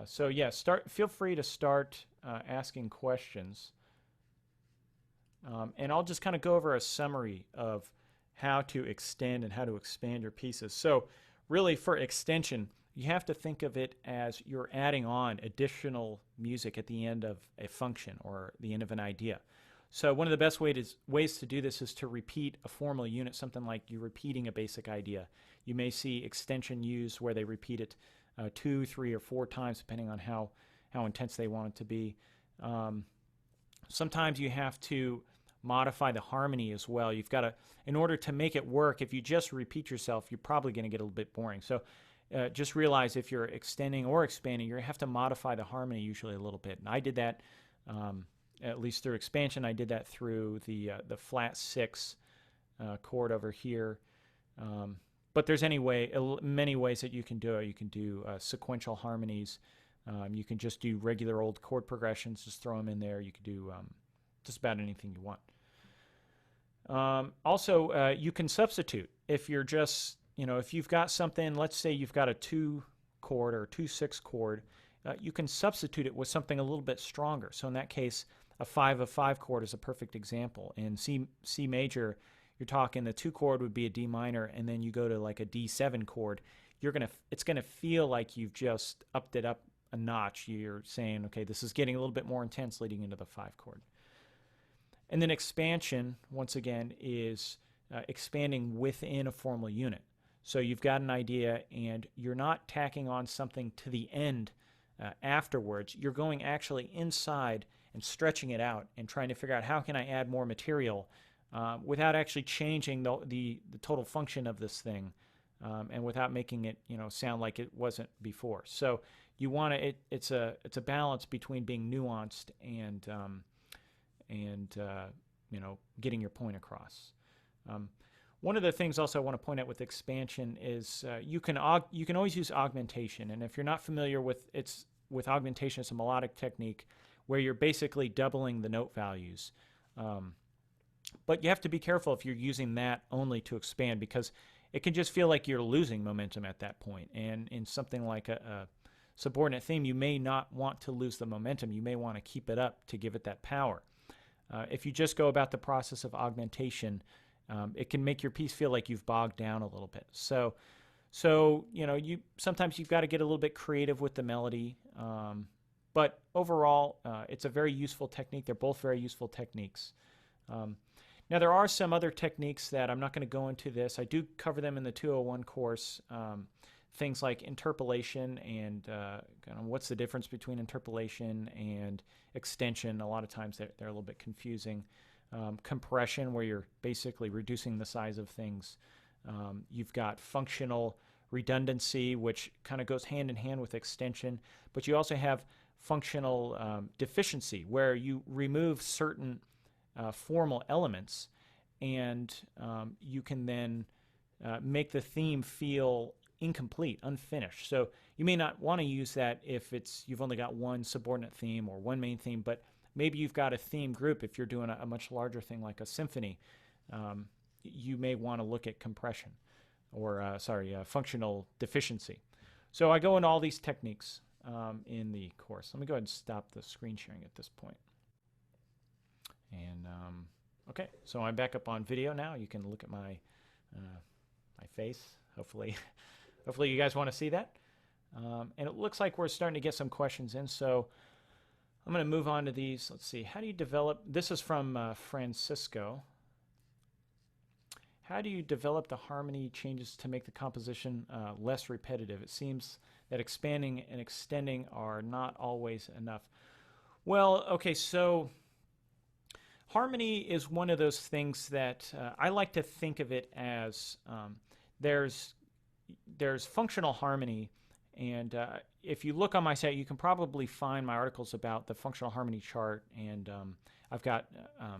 So yeah, feel free to start asking questions. And I'll just kind of go over a summary of how to extend and how to expand your pieces. So really, for extension, you have to think of it as you're adding on additional music at the end of a function or the end of an idea. So one of the best ways to do this is to repeat a formal unit, something like you're repeating a basic idea. You may see extension used where they repeat it 2, 3, or 4 times, depending on how intense they want it to be. Sometimes you have to modify the harmony as well. You've got to, in order to make it work, if you just repeat yourself, you're probably going to get a little bit boring. So just realize if you're extending or expanding, you're going to have to modify the harmony usually a little bit. And I did that, at least through expansion. I did that through the flat 6 chord over here. But there's many ways that you can do it. You can do sequential harmonies. You can just do regular old chord progressions, just throw them in there. You can do just about anything you want. Also, you can substitute. If you're just, if you've got something, let's say you've got a 2 chord or 2/6 chord, you can substitute it with something a little bit stronger. So in that case, a 5/5 chord is a perfect example. In C major, you're talking the 2 chord would be a D minor, and then you go to like a D7 chord. It's gonna feel like you've just upped it up a notch. You're saying, okay, this is getting a little bit more intense leading into the 5 chord. And then expansion, once again, is expanding within a formal unit. So you've got an idea, and you're not tacking on something to the end afterwards. You're going actually inside and stretching it out and trying to figure out how can I add more material without actually changing the total function of this thing, and without making it sound like it wasn't before. So you want to it's a balance between being nuanced and getting your point across. One of the things also I want to point out with expansion is you can always use augmentation, and if you're not familiar with augmentation, it's a melodic technique where you're basically doubling the note values. But you have to be careful if you're using that only to expand, because it can just feel like you're losing momentum at that point. And in something like a subordinate theme, you may not want to lose the momentum. You may want to keep it up to give it that power. If you just go about the process of augmentation, it can make your piece feel like you've bogged down a little bit. So sometimes you've got to get a little bit creative with the melody. But overall, it's a very useful technique. They're both very useful techniques. Now, there are some other techniques that I'm not going to go into this. I do cover them in the 201 course. Things like interpolation and kind of what's the difference between interpolation and extension. A lot of times they're a little bit confusing. Compression, where you're basically reducing the size of things. You've got functional redundancy, which kind of goes hand in hand with extension. But you also have functional deficiency, where you remove certain formal elements, and you can then make the theme feel incomplete, unfinished. So you may not want to use that if you've only got one subordinate theme or one main theme, but maybe you've got a theme group. If you're doing a much larger thing like a symphony, you may want to look at compression or functional deficiency. So I go into all these techniques in the course. Let me go ahead and stop the screen sharing at this point. And okay, so I'm back up on video now. You can look at my face. Hopefully you guys want to see that. And it looks like we're starting to get some questions in. So I'm going to move on to these. Let's see. How do you develop? This is from Francisco. How do you develop the harmony changes to make the composition less repetitive? It seems that expanding and extending are not always enough. Well, okay, so harmony is one of those things that I like to think of it as there's functional harmony, and if you look on my site, you can probably find my articles about the functional harmony chart, and I've got a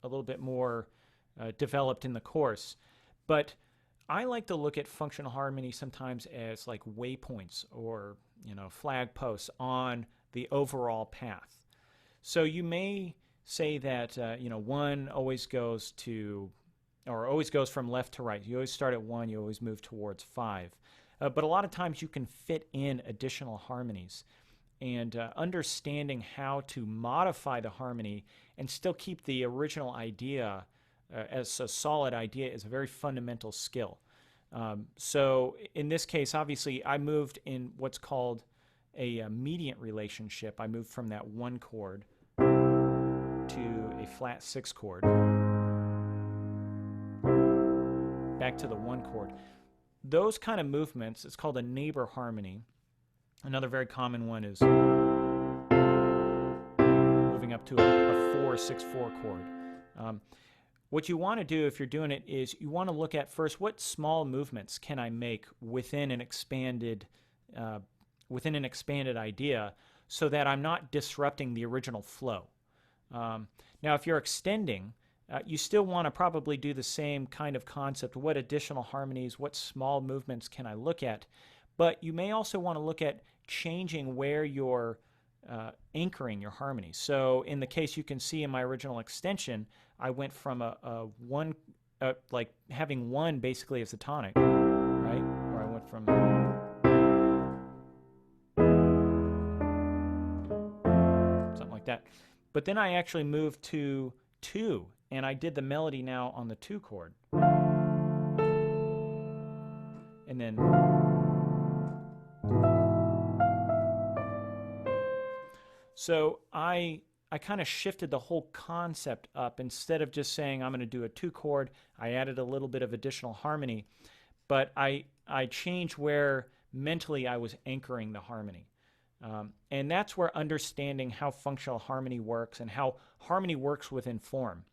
little bit more developed in the course. But I like to look at functional harmony sometimes as like waypoints or flag posts on the overall path. So you may say that one always goes from left to right. You always start at 1, you always move towards 5. But a lot of times you can fit in additional harmonies, and understanding how to modify the harmony and still keep the original idea as a solid idea is a very fundamental skill. So in this case, obviously, I moved in what's called a mediant relationship. I moved from that 1 chord to a flat 6 chord, back to the 1 chord. Those kind of movements, it's called a neighbor harmony. Another very common one is moving up to a 4/6/4 chord. What you want to do if you're doing it is you want to look at first what small movements can I make within an expanded idea so that I'm not disrupting the original flow. Now, if you're extending, you still want to probably do the same kind of concept. What additional harmonies, what small movements can I look at? But you may also want to look at changing where you're anchoring your harmonies. So in the case you can see in my original extension, I went from a one, like having one basically as the tonic, right? Where I went from something like that. But then I actually moved to 2, and I did the melody now on the 2 chord. And then so I kind of shifted the whole concept up. Instead of just saying I'm going to do a 2 chord, I added a little bit of additional harmony, but I changed where mentally I was anchoring the harmony. And that's where understanding how functional harmony works and how harmony works within form.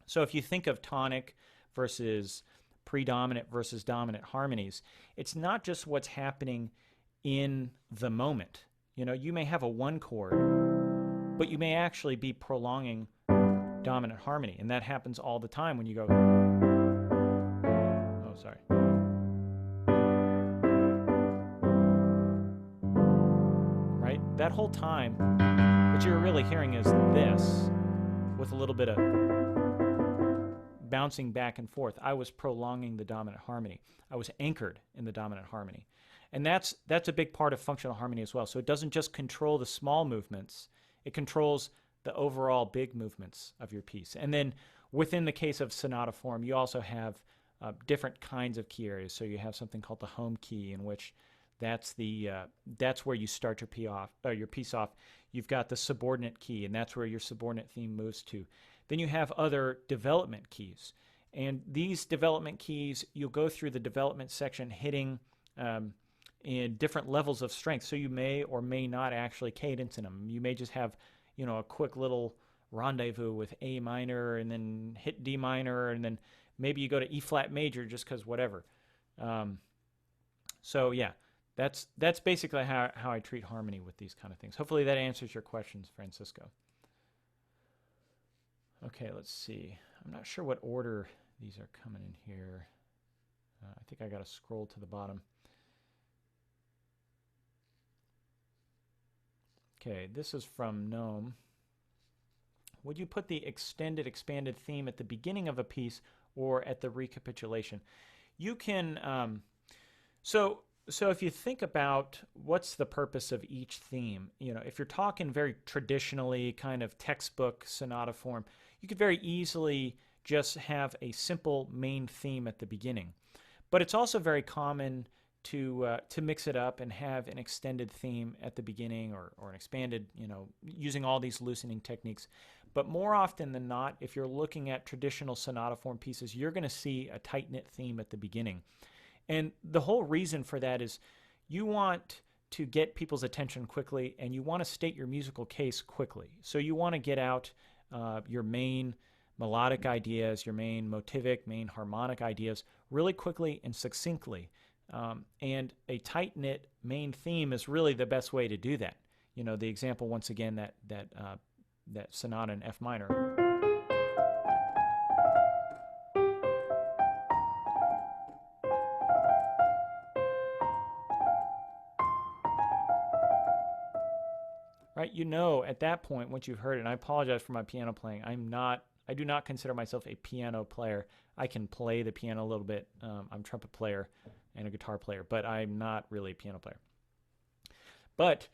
So if you think of tonic versus predominant versus dominant harmonies, it's not just what's happening in the moment. You know, you may have a 1 chord, but you may actually be prolonging dominant harmony. And that happens all the time when you go, oh, sorry. Right? That whole time, what you're really hearing is this with a little bit of bouncing back and forth. I was prolonging the dominant harmony. I was anchored in the dominant harmony. And that's a big part of functional harmony as well. So it doesn't just control the small movements, it controls the overall big movements of your piece. And then within the case of sonata form, you also have different kinds of key areas. So you have something called the home key, in which that's where you start your piece off. You've got the subordinate key, and that's where your subordinate theme moves to. Then you have other development keys. And these development keys, you'll go through the development section hitting in different levels of strength. So you may or may not actually cadence in them. You may just have, you know, a quick little rendezvous with A minor and then hit D minor, and then maybe you go to E flat major just because whatever. So yeah, that's basically how I treat harmony with these kind of things. Hopefully that answers your questions, Francisco. Okay, let's see. I'm not sure what order these are coming in here. I think I got to scroll to the bottom. Okay, this is from Gnome. Would you put the extended, expanded theme at the beginning of a piece or at the recapitulation? You can, so if you think about what's the purpose of each theme, you know, if you're talking very traditionally kind of textbook sonata form, you could very easily just have a simple main theme at the beginning. But it's also very common to mix it up and have an extended theme at the beginning, or an expanded, you know, using all these loosening techniques. But more often than not, if you're looking at traditional sonata form pieces, you're going to see a tight-knit theme at the beginning. And the whole reason for that is you want to get people's attention quickly, and you want to state your musical case quickly. So you want to get out your main melodic ideas, your main motivic, main harmonic ideas really quickly and succinctly. And a tight-knit main theme is really the best way to do that. You know, the example, once again, that sonata in F minor. Right? You know, at that point, once you've heard it, and I apologize for my piano playing, I do not consider myself a piano player. I can play the piano a little bit. I'm a trumpet player and a guitar player, but I'm not really a piano player. But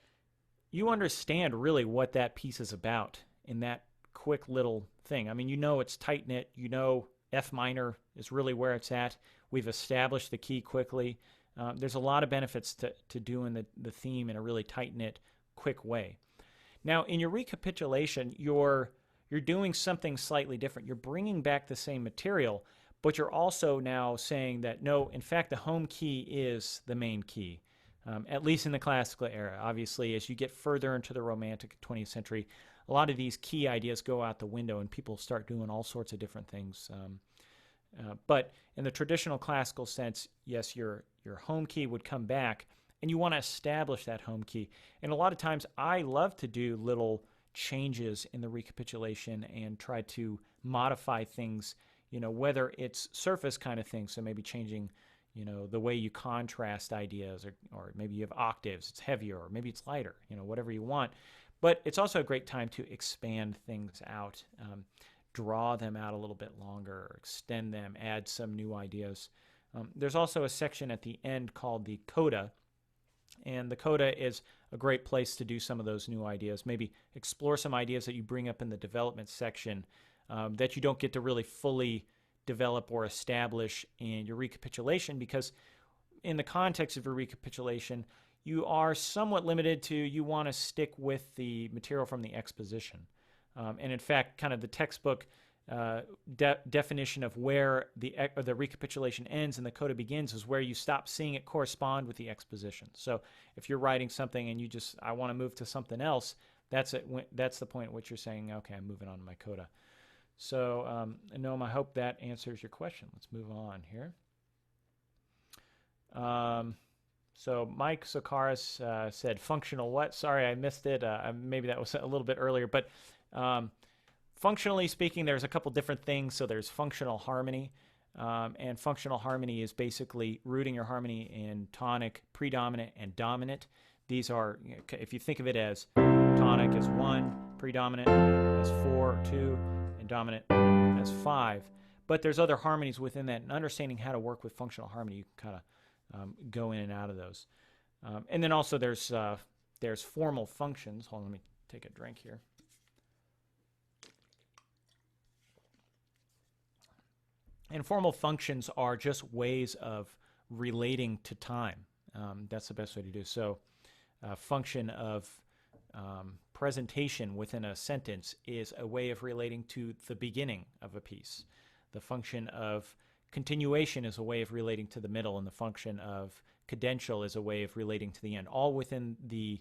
you understand really what that piece is about in that quick little thing. I mean, you know it's tight-knit. You know F minor is really where it's at. We've established the key quickly. There's a lot of benefits to doing the theme in a really tight-knit, quick way. Now, in your recapitulation, you're doing something slightly different. You're bringing back the same material, but you're also now saying that, no, in fact, the home key is the main key, at least in the classical era. Obviously, as you get further into the Romantic 20th century, a lot of these key ideas go out the window and people start doing all sorts of different things. But in the traditional classical sense, yes, your home key would come back, and you want to establish that home key. And a lot of times I love to do little changes in the recapitulation and try to modify things, whether it's surface kind of things, so maybe changing, the way you contrast ideas, or maybe you have octaves, it's heavier, or maybe it's lighter, whatever you want. But it's also a great time to expand things out, draw them out a little bit longer, extend them, add some new ideas. There's also a section at the end called the coda, and the coda is a great place to do some of those new ideas. Maybe explore some ideas that you bring up in the development section that you don't get to really fully develop or establish in your recapitulation, because in the context of your recapitulation, you are somewhat limited to, you want to stick with the material from the exposition. And in fact, kind of the textbook definition of where the recapitulation ends and the coda begins is where you stop seeing it correspond with the exposition. So if you're writing something and I want to move to something else, that's the point at which you're saying, okay, I'm moving on to my coda. So Noam, I hope that answers your question. Let's move on here. So Mike Sokaris said functional what? Sorry, I missed it. Maybe that was a little bit earlier, but functionally speaking, there's a couple different things. So there's functional harmony, and functional harmony is basically rooting your harmony in tonic, predominant, and dominant. These are, if you think of it as tonic as 1, predominant as 4, 2, and dominant as 5. But there's other harmonies within that, and understanding how to work with functional harmony, you kind of go in and out of those. And then also there's formal functions. Hold on, let me take a drink here. And formal functions are just ways of relating to time. That's the best way to do. So function of presentation within a sentence is a way of relating to the beginning of a piece. The function of continuation is a way of relating to the middle, and the function of cadential is a way of relating to the end, all within the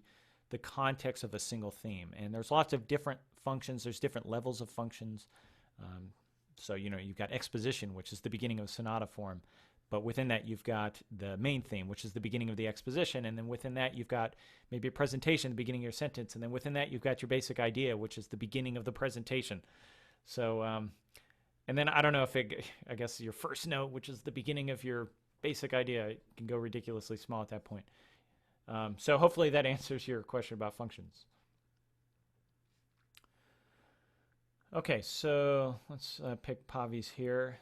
context of a single theme. And there's lots of different functions. There's different levels of functions. So, you've got exposition, which is the beginning of a sonata form. But within that, you've got the main theme, which is the beginning of the exposition. And then within that, you've got maybe a presentation, the beginning of your sentence. And then within that, you've got your basic idea, which is the beginning of the presentation. So, and then I don't know if I guess your first note, which is the beginning of your basic idea, it can go ridiculously small at that point. So hopefully that answers your question about functions. Okay, so let's pick Pavi's here.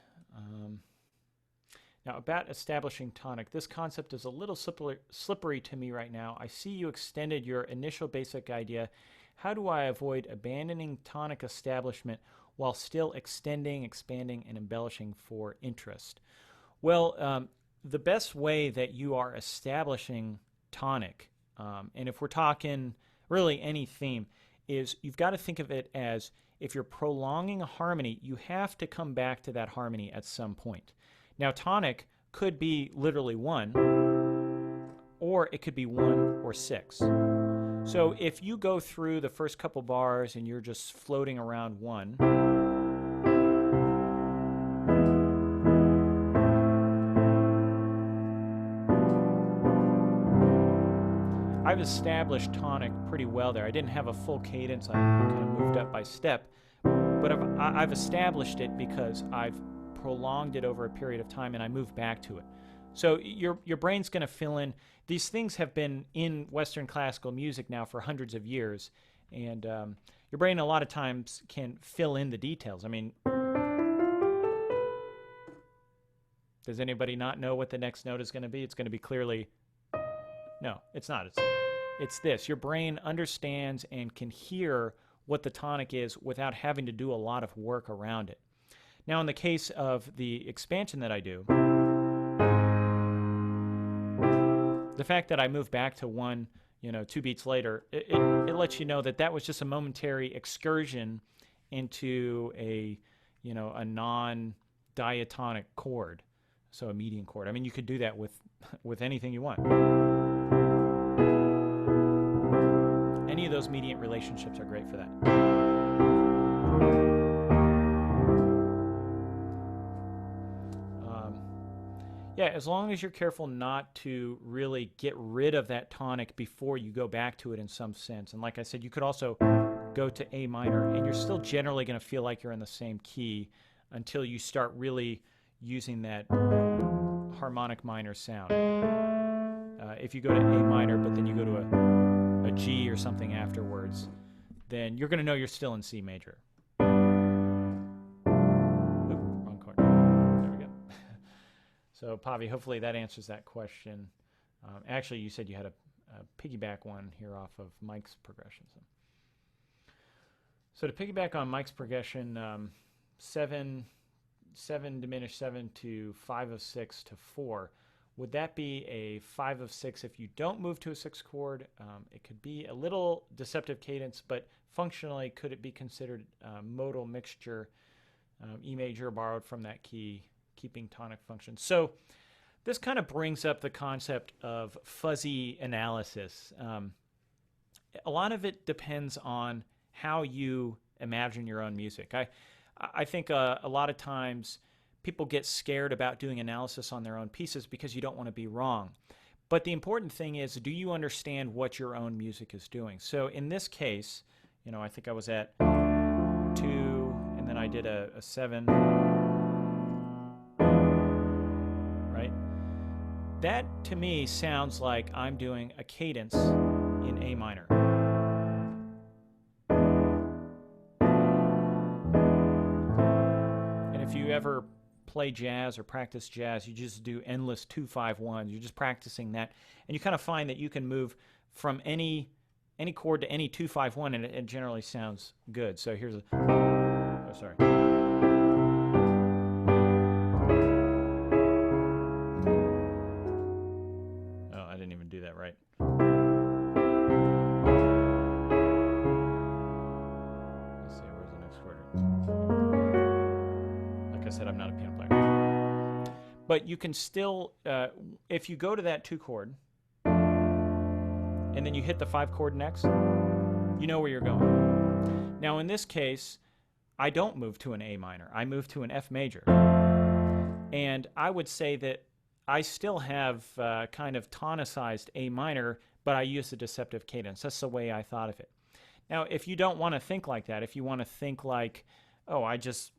Now, about establishing tonic, this concept is a little slippery to me right now. I see you extended your initial basic idea. How do I avoid abandoning tonic establishment while still extending, expanding, and embellishing for interest? Well, the best way that you are establishing tonic, and if we're talking really any theme, is you've got to think of it as, if you're prolonging a harmony, you have to come back to that harmony at some point. Now, tonic could be literally 1, or it could be 1 or 6. So if you go through the first couple bars and you're just floating around 1, I've established tonic pretty well there. I didn't have a full cadence. I kind of moved up by step. But I've established it because I've prolonged it over a period of time and I moved back to it. So your brain's going to fill in. These things have been in Western classical music now for hundreds of years. And your brain a lot of times can fill in the details. I mean, does anybody not know what the next note is going to be? It's going to be clearly... No, it's not. It's this. Your brain understands and can hear what the tonic is without having to do a lot of work around it. Now, in the case of the expansion that I do, the fact that I move back to 1, 2 beats later, it lets you know that that was just a momentary excursion into a non-diatonic chord, so a median chord. I mean, you could do that with anything you want. any of those mediant relationships are great for that. Yeah, as long as you're careful not to really get rid of that tonic before you go back to it in some sense. And like I said, you could also go to A minor, and you're still generally going to feel like you're in the same key until you start really using that harmonic minor sound. If you go to A minor, but then you go to a G or something afterwards, then you're going to know you're still in C major. Wrong chord. There we go. So, Pavi, hopefully that answers that question. Actually, you said you had a piggyback one here off of Mike's progression. So to piggyback on Mike's progression, 7 diminished 7 to 5 of 6 to 4, would that be a 5 of 6 if you don't move to a 6 chord? It could be a little deceptive cadence, but functionally, could it be considered modal mixture, E major borrowed from that key, keeping tonic function? So this kind of brings up the concept of fuzzy analysis. A lot of it depends on how you imagine your own music. I think a lot of times people get scared about doing analysis on their own pieces because you don't want to be wrong. But the important thing is, do you understand what your own music is doing? So in this case, you know, I think I was at 2, and then I did a 7, right? That, to me, sounds like I'm doing a cadence in A minor. And if you ever play jazz or practice jazz, you just do endless 2-5-1s. You're just practicing that, and you kind of find that you can move from any chord to any 2-5-1, and it generally sounds good. So here's a, oh, sorry. Oh, I didn't even do that right. Let's see, where's the next chord? Like I said, I'm not a piano player. But you can still, if you go to that 2 chord, and then you hit the 5 chord next, you know where you're going. Now in this case, I don't move to an A minor. I move to an F major. And I would say that I still have kind of tonicized A minor, but I use the deceptive cadence. That's the way I thought of it. Now, if you don't want to think like that, if you want to think like, oh, I'm just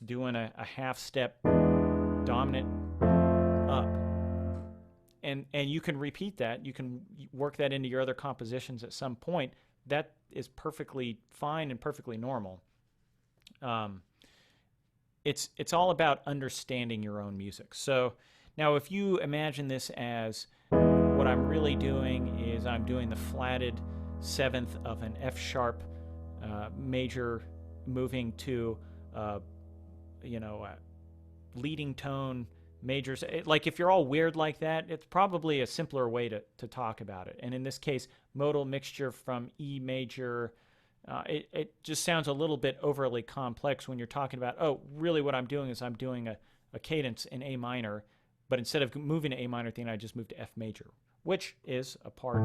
doing a half step dominant up, and you can repeat that, you can work that into your other compositions at some point, that is perfectly fine and perfectly normal. It's all about understanding your own music. So now if you imagine this as what I'm really doing is I'm doing the flatted 7th of an F sharp major, moving to leading tone majors. Like if you're all weird like that, it's probably a simpler way to talk about it. And in this case, modal mixture from E major, it just sounds a little bit overly complex when you're talking about, oh, really what I'm doing is I'm doing a cadence in A minor, but instead of moving to A minor theme, I just moved to F major, which is a part.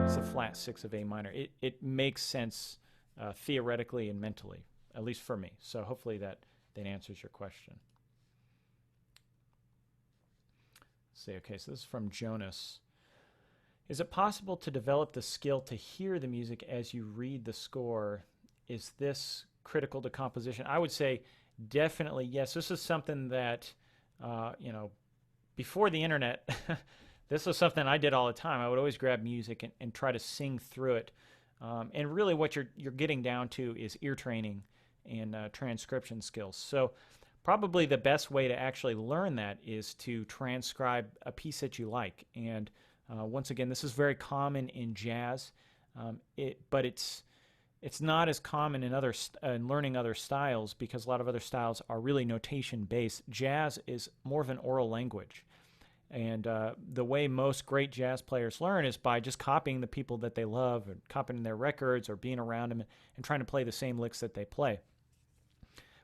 It's a flat 6 of A minor. It makes sense theoretically and mentally, at least for me. So hopefully that answers your question. Let's see, okay, so this is from Jonas. Is it possible to develop the skill to hear the music as you read the score? Is this critical to composition? I would say definitely yes. This is something that, before the internet, this was something I did all the time. I would always grab music and try to sing through it. And really what you're getting down to is ear training and transcription skills. So probably the best way to actually learn that is to transcribe a piece that you like. And once again, this is very common in jazz, but it's not as common in learning other styles, because a lot of other styles are really notation based. Jazz is more of an oral language. And the way most great jazz players learn is by just copying the people that they love, or copying their records, or being around them and trying to play the same licks that they play.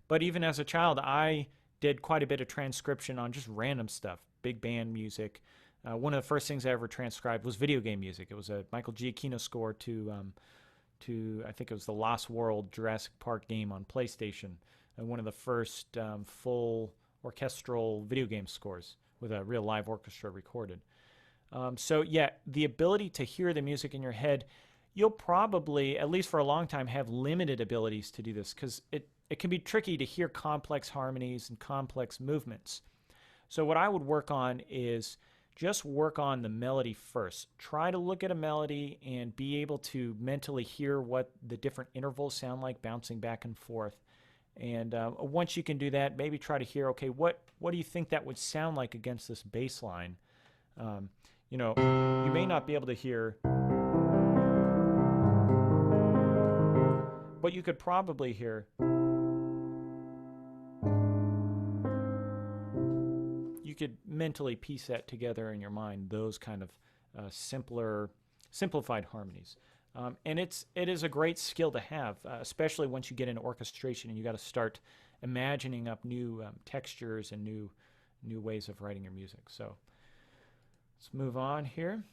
But even as a child, I did quite a bit of transcription on just random stuff, big band music, One of the first things I ever transcribed was video game music. It was a Michael Giacchino score to I think it was the Lost World Jurassic Park game on PlayStation, and one of the first full orchestral video game scores with a real live orchestra recorded. So yeah, the ability to hear the music in your head, you'll probably, at least for a long time, have limited abilities to do this because it can be tricky to hear complex harmonies and complex movements. So what I would work on is just work on the melody first. Try to look at a melody and be able to mentally hear what the different intervals sound like bouncing back and forth. And once you can do that, maybe try to hear, okay, what do you think that would sound like against this bass line? You know, you may not be able to hear, but you could probably hear. You could mentally piece that together in your mind, those kind of simplified harmonies. And it is a great skill to have, especially once you get into orchestration and you got to start imagining up new textures and new ways of writing your music. So let's move on here.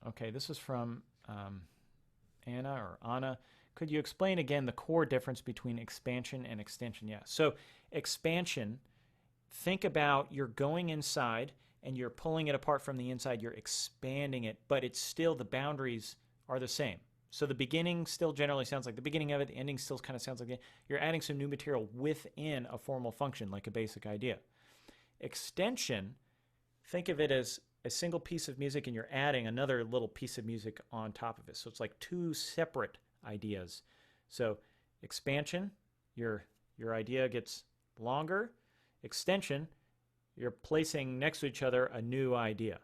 Okay, this is from Anna. Could you explain again the core difference between expansion and extension? Yeah. So expansion, think about you're going inside and you're pulling it apart from the inside, you're expanding it, but it's still, the boundaries are the same. So the beginning still generally sounds like the beginning of it, the ending still kind of sounds like it. You're adding some new material within a formal function, like a basic idea. Extension, think of it as a single piece of music and you're adding another little piece of music on top of it. So it's like two separate ideas. So expansion, your idea gets longer. Extension, you're placing next to each other a new idea.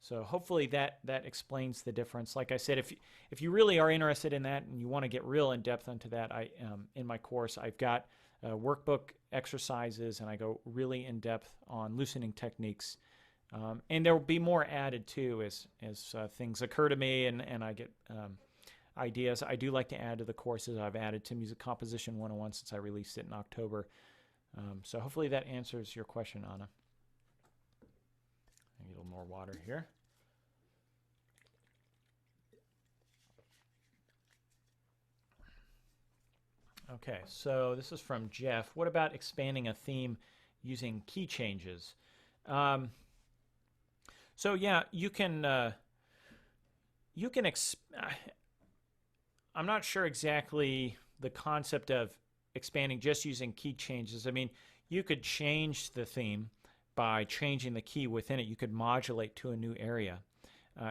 So hopefully that explains the difference. Like I said, if you really are interested in that and you want to get real in depth into that, in my course I've got workbook exercises and I go really in depth on loosening techniques. And there will be more added too as things occur to me and I get ideas. I do like to add to the courses. I've added to Music Composition 101 since I released it in October. So hopefully that answers your question, Anna. I need a little more water here. Okay, so this is from Jeff. What about expanding a theme using key changes? So yeah, you can I'm not sure exactly the concept of expanding just using key changes. I mean, you could change the theme by changing the key within it. You could modulate to a new area.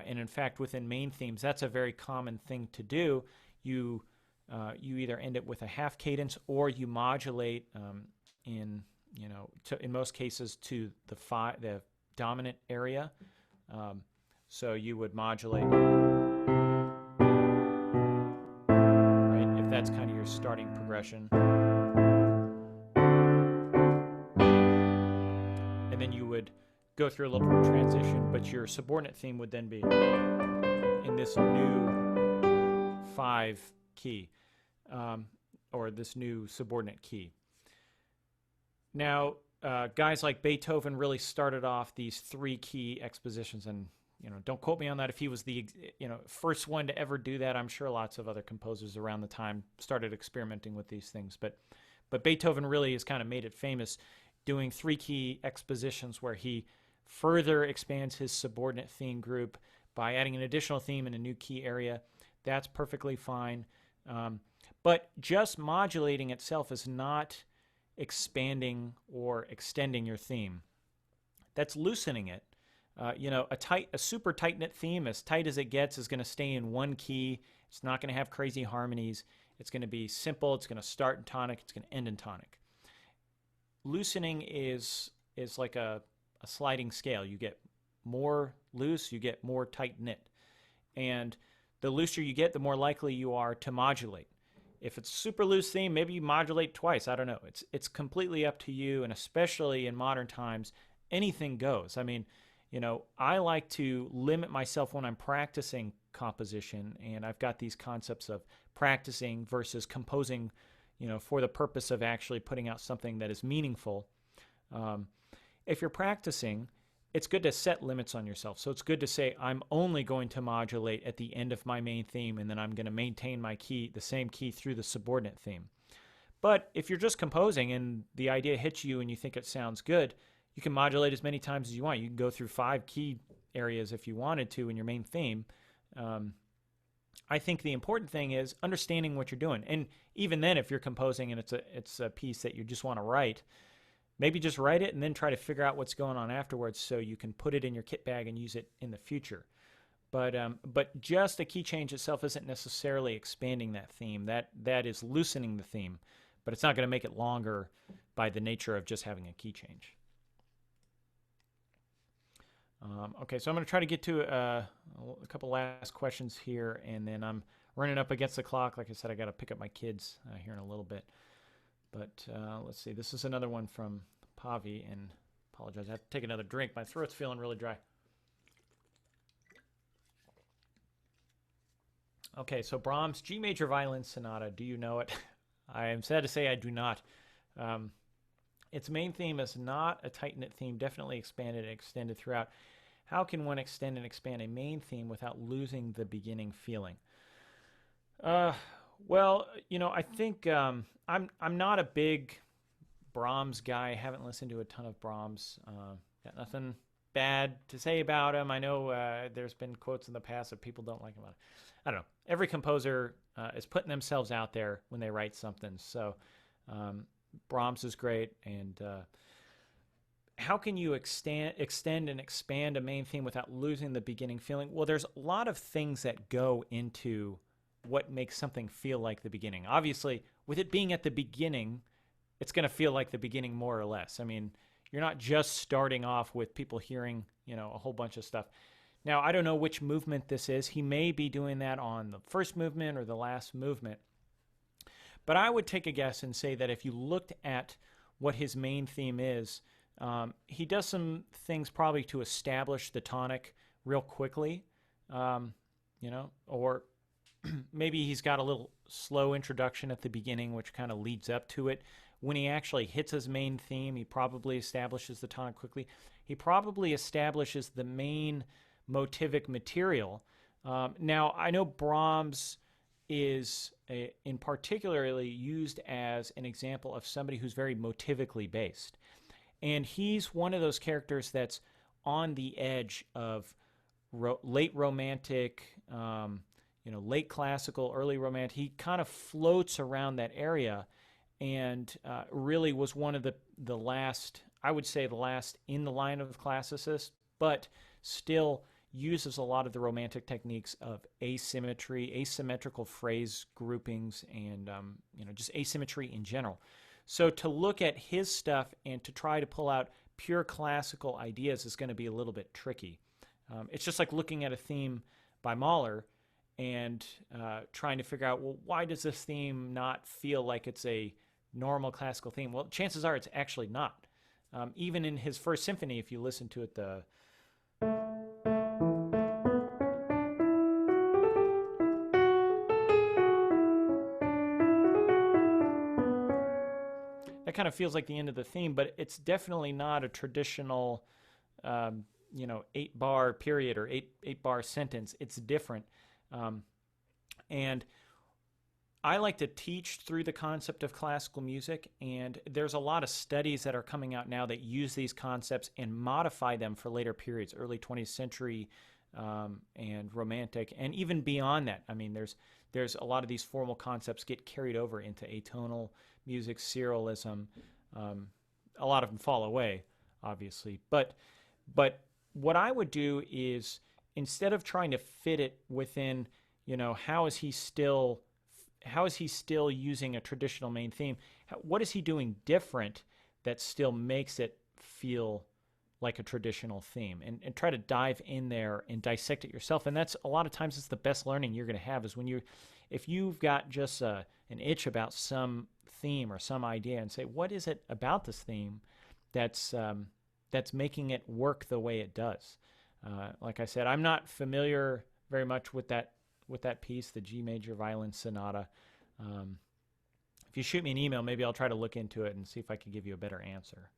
And in fact, within main themes, that's a very common thing to do. You either end it with a half cadence or you modulate in most cases to the dominant area. So you would modulate, right? If that's kind of your starting progression. And then you would go through a little transition, but your subordinate theme would then be in this new 5 key, or this new subordinate key. Now, guys like Beethoven really started off these 3 key expositions, and don't quote me on that if he was the first one to ever do that. I'm sure lots of other composers around the time started experimenting with these things, but Beethoven really has kind of made it famous, doing 3 key expositions where he further expands his subordinate theme group by adding an additional theme in a new key area. That's perfectly fine. But just modulating itself is not expanding or extending your theme. That's loosening it. A super tight-knit theme, as tight as it gets, is going to stay in one key. It's not going to have crazy harmonies. It's going to be simple. It's going to start in tonic. It's going to end in tonic. Loosening is like a sliding scale. You get more loose, you get more tight-knit. And the looser you get, the more likely you are to modulate. If it's a super loose theme, maybe you modulate twice. I don't know. It's completely up to you, and especially in modern times, anything goes. I mean, I like to limit myself when I'm practicing composition, and I've got these concepts of practicing versus composing, for the purpose of actually putting out something that is meaningful. If you're practicing, it's good to set limits on yourself. So it's good to say, I'm only going to modulate at the end of my main theme, and then I'm going to maintain my key, the same key, through the subordinate theme. But if you're just composing and the idea hits you and you think it sounds good, you can modulate as many times as you want. You can go through 5 key areas if you wanted to in your main theme. I think the important thing is understanding what you're doing. And even then, if you're composing and it's a piece that you just want to write, maybe just write it and then try to figure out what's going on afterwards so you can put it in your kit bag and use it in the future. But just a key change itself isn't necessarily expanding that theme. That is loosening the theme, but it's not going to make it longer by the nature of just having a key change. Okay, so I'm going to try to get to a couple last questions here, and then I'm running up against the clock. Like I said, I got to pick up my kids here in a little bit. But let's see. This is another one from Pavi, and apologize. I have to take another drink. My throat's feeling really dry. Okay, so Brahms' G Major Violin Sonata. Do you know it? I am sad to say I do not. Its main theme is not a tight-knit theme, definitely expanded and extended throughout. How can one extend and expand a main theme without losing the beginning feeling? Well, you know, I think I'm not a big Brahms guy. I haven't listened to a ton of Brahms. Got nothing bad to say about him. I know there's been quotes in the past that people don't like him. I don't know. Every composer is putting themselves out there when they write something. So Brahms is great. And how can you extend and expand a main theme without losing the beginning feeling? Well, there's a lot of things that go into what makes something feel like the beginning. Obviously, with it being at the beginning, it's going to feel like the beginning more or less. I mean, you're not just starting off with people hearing, you know, a whole bunch of stuff. Now, I don't know which movement this is. He may be doing that on the first movement or the last movement. But I would take a guess and say that if you looked at what his main theme is, he does some things probably to establish the tonic real quickly, you know, or maybe he's got a little slow introduction at the beginning, which kind of leads up to it. When he actually hits his main theme, he probably establishes the tonic quickly. He probably establishes the main motivic material. Now, I know Brahms is in particularly used as an example of somebody who's very motivically based. And he's one of those characters that's on the edge of late romantic, you know, late classical, early romantic. He kind of floats around that area, and really was one of the last, I would say the last in the line of classicists, but still uses a lot of the romantic techniques of asymmetry, asymmetrical phrase groupings, and you know, just asymmetry in general. So to look at his stuff and to try to pull out pure classical ideas is going to be a little bit tricky. It's just like looking at a theme by Mahler and trying to figure out, well, why does this theme not feel like it's a normal classical theme? Well, chances are it's actually not. Even in his first symphony, if you listen to it, that kind of feels like the end of the theme, but it's definitely not a traditional, you know, 8-bar period or eight-bar sentence. It's different. And I like to teach through the concept of classical music, and there's a lot of studies that are coming out now that use these concepts and modify them for later periods, early 20th century and romantic, and even beyond that. I mean, there's a lot of these formal concepts get carried over into atonal music, serialism. A lot of them fall away, obviously. But what I would do is, instead of trying to fit it within, you know, how is he still using a traditional main theme? What is he doing different that still makes it feel like a traditional theme? And try to dive in there and dissect it yourself. And that's a lot of times it's the best learning you're going to have, is when if you've got just an itch about some theme or some idea, and say, what is it about this theme that's making it work the way it does? Like I said, I'm not familiar very much with that piece, the G Major Violin Sonata. If you shoot me an email, maybe I'll try to look into it and see if I can give you a better answer.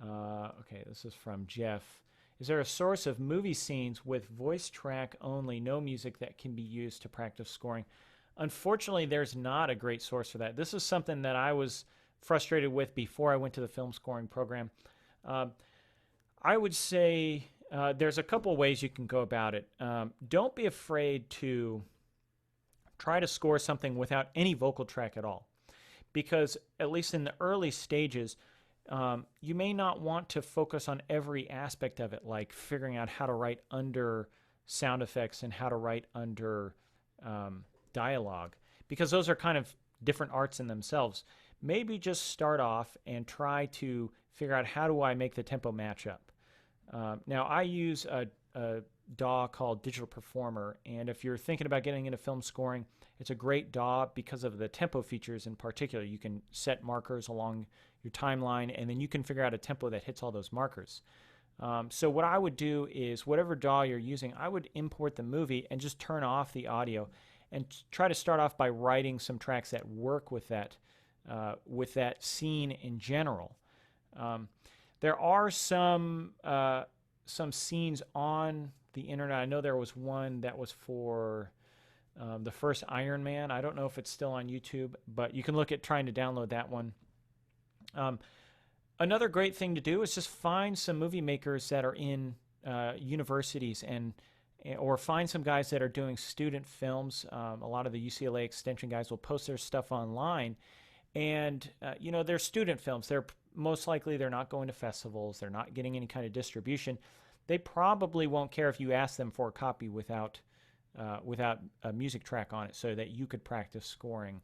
Okay, this is from Jeff. Is there a source of movie scenes with voice track only, no music that can be used to practice scoring? Unfortunately, there's not a great source for that. This is something that I was frustrated with before I went to the film scoring program. I would say there's a couple ways you can go about it. Don't be afraid to try to score something without any vocal track at all, because at least in the early stages, you may not want to focus on every aspect of it, like figuring out how to write under sound effects and how to write under dialogue, because those are kind of different arts in themselves. Maybe just start off and try to figure out, how do I make the tempo match up? Now, I use a DAW called Digital Performer, and if you're thinking about getting into film scoring, it's a great DAW because of the tempo features in particular. You can set markers along your timeline, and then you can figure out a tempo that hits all those markers. So what I would do is, whatever DAW you're using, I would import the movie and just turn off the audio and try to start off by writing some tracks that work with that scene in general. There are some scenes on the internet. I know there was one that was for the first Iron Man. I don't know if it's still on YouTube, but you can look at trying to download that one. Another great thing to do is just find some movie makers that are in universities, or find some guys that are doing student films. A lot of the UCLA Extension guys will post their stuff online, and they're student films. They're most likely they're not going to festivals. They're not getting any kind of distribution. They probably won't care if you ask them for a copy without a music track on it, so that you could practice scoring,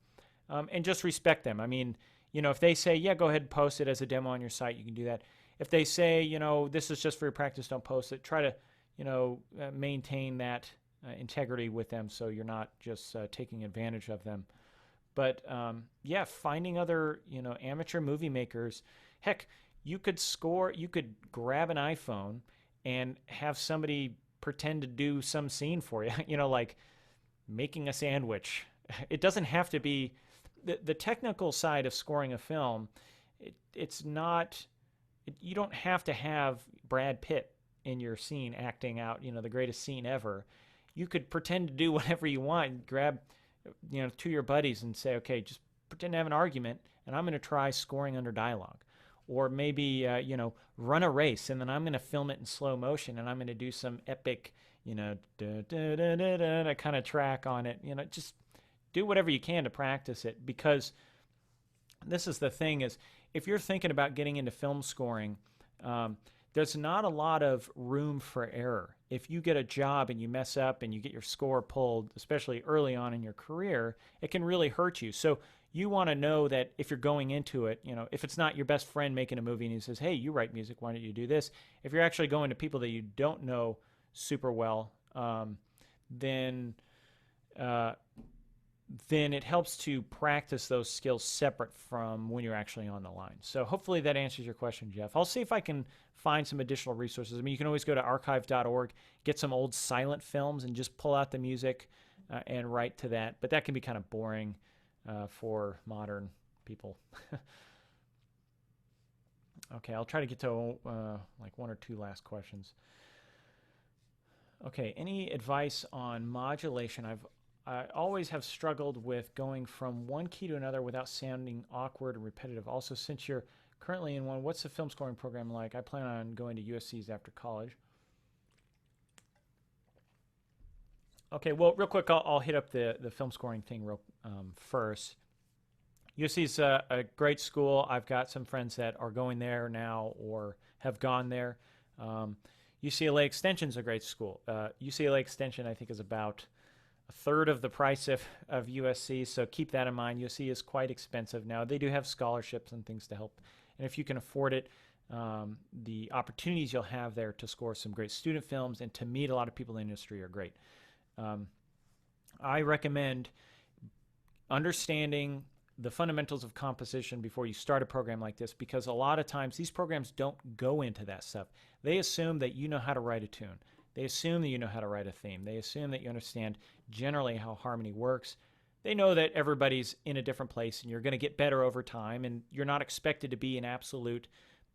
and just respect them. I mean, if they say, yeah, go ahead and post it as a demo on your site, you can do that. If they say, this is just for your practice, don't post it. Try to, maintain that integrity with them, so you're not just taking advantage of them. But finding other, amateur movie makers. Heck, you could grab an iPhone and have somebody pretend to do some scene for you, like making a sandwich. It doesn't have to be the technical side of scoring a film. You don't have to have Brad Pitt in your scene acting out, the greatest scene ever. You could pretend to do whatever you want, grab, to your buddies and say, okay, just pretend to have an argument, and I'm going to try scoring under dialogue. Or maybe, run a race, and then I'm going to film it in slow motion, and I'm going to do some epic, kind of track on it. Just do whatever you can to practice it, because this is the thing is, if you're thinking about getting into film scoring, there's not a lot of room for error. If you get a job and you mess up and you get your score pulled, especially early on in your career, it can really hurt you. So you want to know that if you're going into it, if it's not your best friend making a movie and he says, hey, you write music, why don't you do this? If you're actually going to people that you don't know super well, then it helps to practice those skills separate from when you're actually on the line. So hopefully that answers your question, Jeff. I'll see if I can find some additional resources. I mean, you can always go to archive.org, get some old silent films, and just pull out the music and write to that. But that can be kind of boring for modern people. Okay, I'll try to get to like one or two last questions. Okay, any advice on modulation? I always have struggled with going from one key to another without sounding awkward and repetitive. Also, since you're currently in one, what's the film scoring program like? I plan on going to USC's after college. Okay, well, real quick, I'll hit up the film scoring thing first. USC's a great school. I've got some friends that are going there now or have gone there. UCLA Extension's a great school. UCLA Extension, I think, is about a third of the price of USC, so keep that in mind. USC is quite expensive now. They do have scholarships and things to help, and if you can afford it, the opportunities you'll have there to score some great student films and to meet a lot of people in the industry are great. I recommend understanding the fundamentals of composition before you start a program like this, because a lot of times these programs don't go into that stuff. They assume that you know how to write a tune. They assume that you know how to write a theme. They assume that you understand generally how harmony works. They know that everybody's in a different place and you're going to get better over time, and you're not expected to be an absolute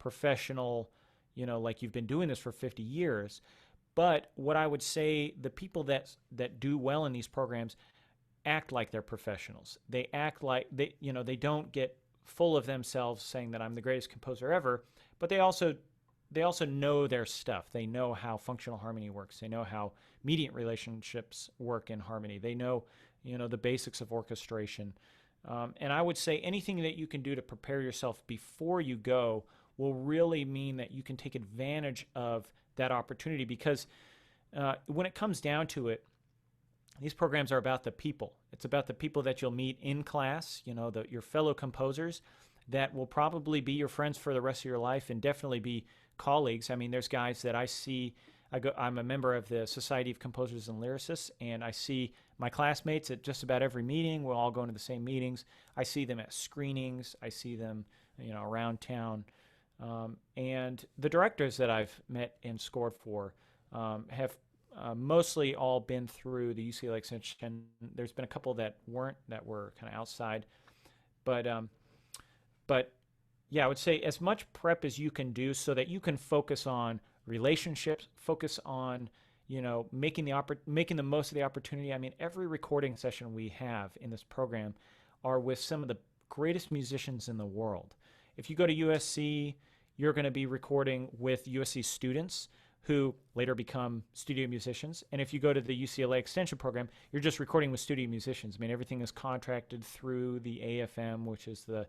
professional, like you've been doing this for 50 years. But what I would say, the people that do well in these programs act like they're professionals. They act like they don't get full of themselves saying that I'm the greatest composer ever, but they also know their stuff. They know how functional harmony works. They know how mediant relationships work in harmony. They know, the basics of orchestration. And I would say anything that you can do to prepare yourself before you go will really mean that you can take advantage of that opportunity, because when it comes down to it, these programs are about the people. It's about the people that you'll meet in class, your fellow composers that will probably be your friends for the rest of your life and definitely be colleagues. I mean, there's guys that I see. I'm a member of the Society of Composers and Lyricists, and I see my classmates at just about every meeting. We're all going to the same meetings. I see them at screenings. I see them, around town. And the directors that I've met and scored for have mostly all been through the UCLA Extension. There's been a couple that were kind of outside, but yeah, I would say as much prep as you can do so that you can focus on relationships, focus on making the most of the opportunity. I mean, every recording session we have in this program are with some of the greatest musicians in the world. If you go to USC, you're going to be recording with USC students who later become studio musicians. And if you go to the UCLA Extension program, you're just recording with studio musicians. I mean, everything is contracted through the AFM, which is the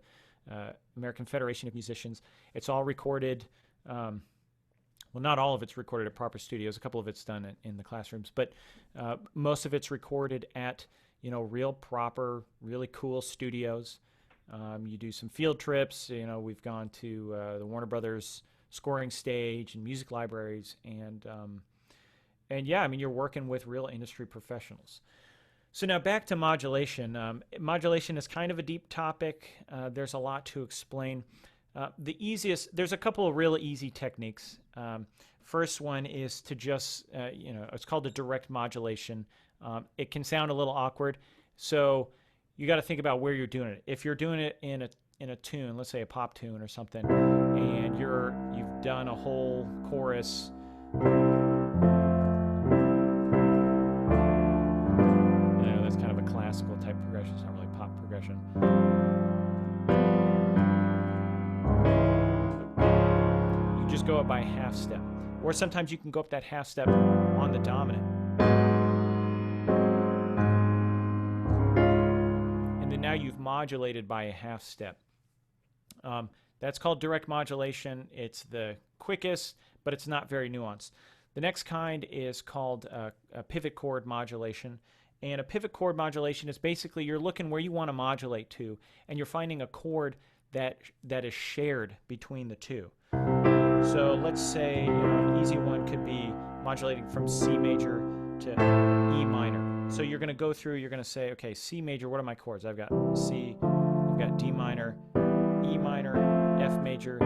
American Federation of Musicians. It's all recorded. Well, not all of it's recorded at proper studios. A couple of it's done in the classrooms, but most of it's recorded at real proper, really cool studios. You do some field trips. We've gone to the Warner Brothers scoring stage and music libraries, and yeah, I mean, you're working with real industry professionals. So now back to modulation. Modulation is kind of a deep topic. There's a lot to explain. There's a couple of really easy techniques. First one is to just, it's called a direct modulation. It can sound a little awkward, so you got to think about where you're doing it. If you're doing it in a tune, let's say a pop tune or something, and you've done a whole chorus. That's kind of a classical type progression. It's not really pop progression. You just go up by a half step. Or sometimes you can go up that half step on the dominant. And then now you've modulated by a half step. That's called direct modulation. It's the quickest, but it's not very nuanced. The next kind is called a pivot chord modulation. And a pivot chord modulation is basically you're looking where you want to modulate to, and you're finding a chord that is shared between the two. So let's say an easy one could be modulating from C major to E minor. So you're going to go through, you're going to say, okay, C major, what are my chords? I've got C, I've got D minor, E minor, F major,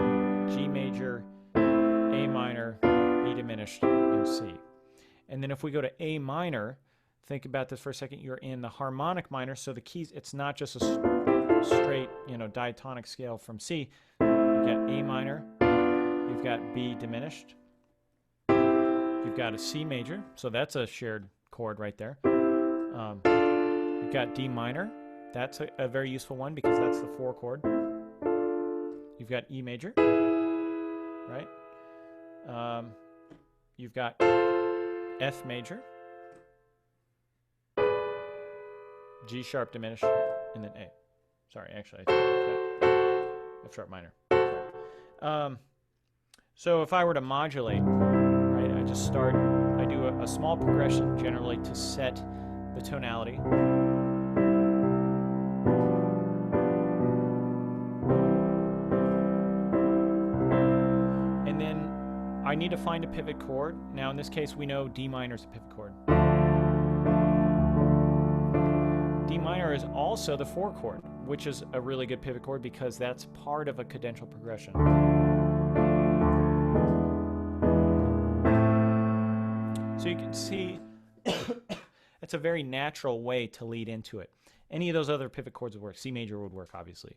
G major, A minor, B diminished, and C. And then if we go to A minor, think about this for a second, you're in the harmonic minor, so the keys, it's not just a straight, diatonic scale from C. You've got A minor, you've got B diminished, you've got a C major, so that's a shared chord right there. You've got D minor, that's a very useful one because that's the 4 chord. You've got E major, right? You've got F major, G sharp diminished, and then A. Sorry, actually, I think I've got F sharp minor. So if I were to modulate, right, I do a small progression generally to set the tonality. And then I need to find a pivot chord. Now in this case, we know D minor is a pivot chord. D minor is also the 4 chord, which is a really good pivot chord because that's part of a cadential progression. So you can see it's a very natural way to lead into it. Any of those other pivot chords would work. C major would work, obviously.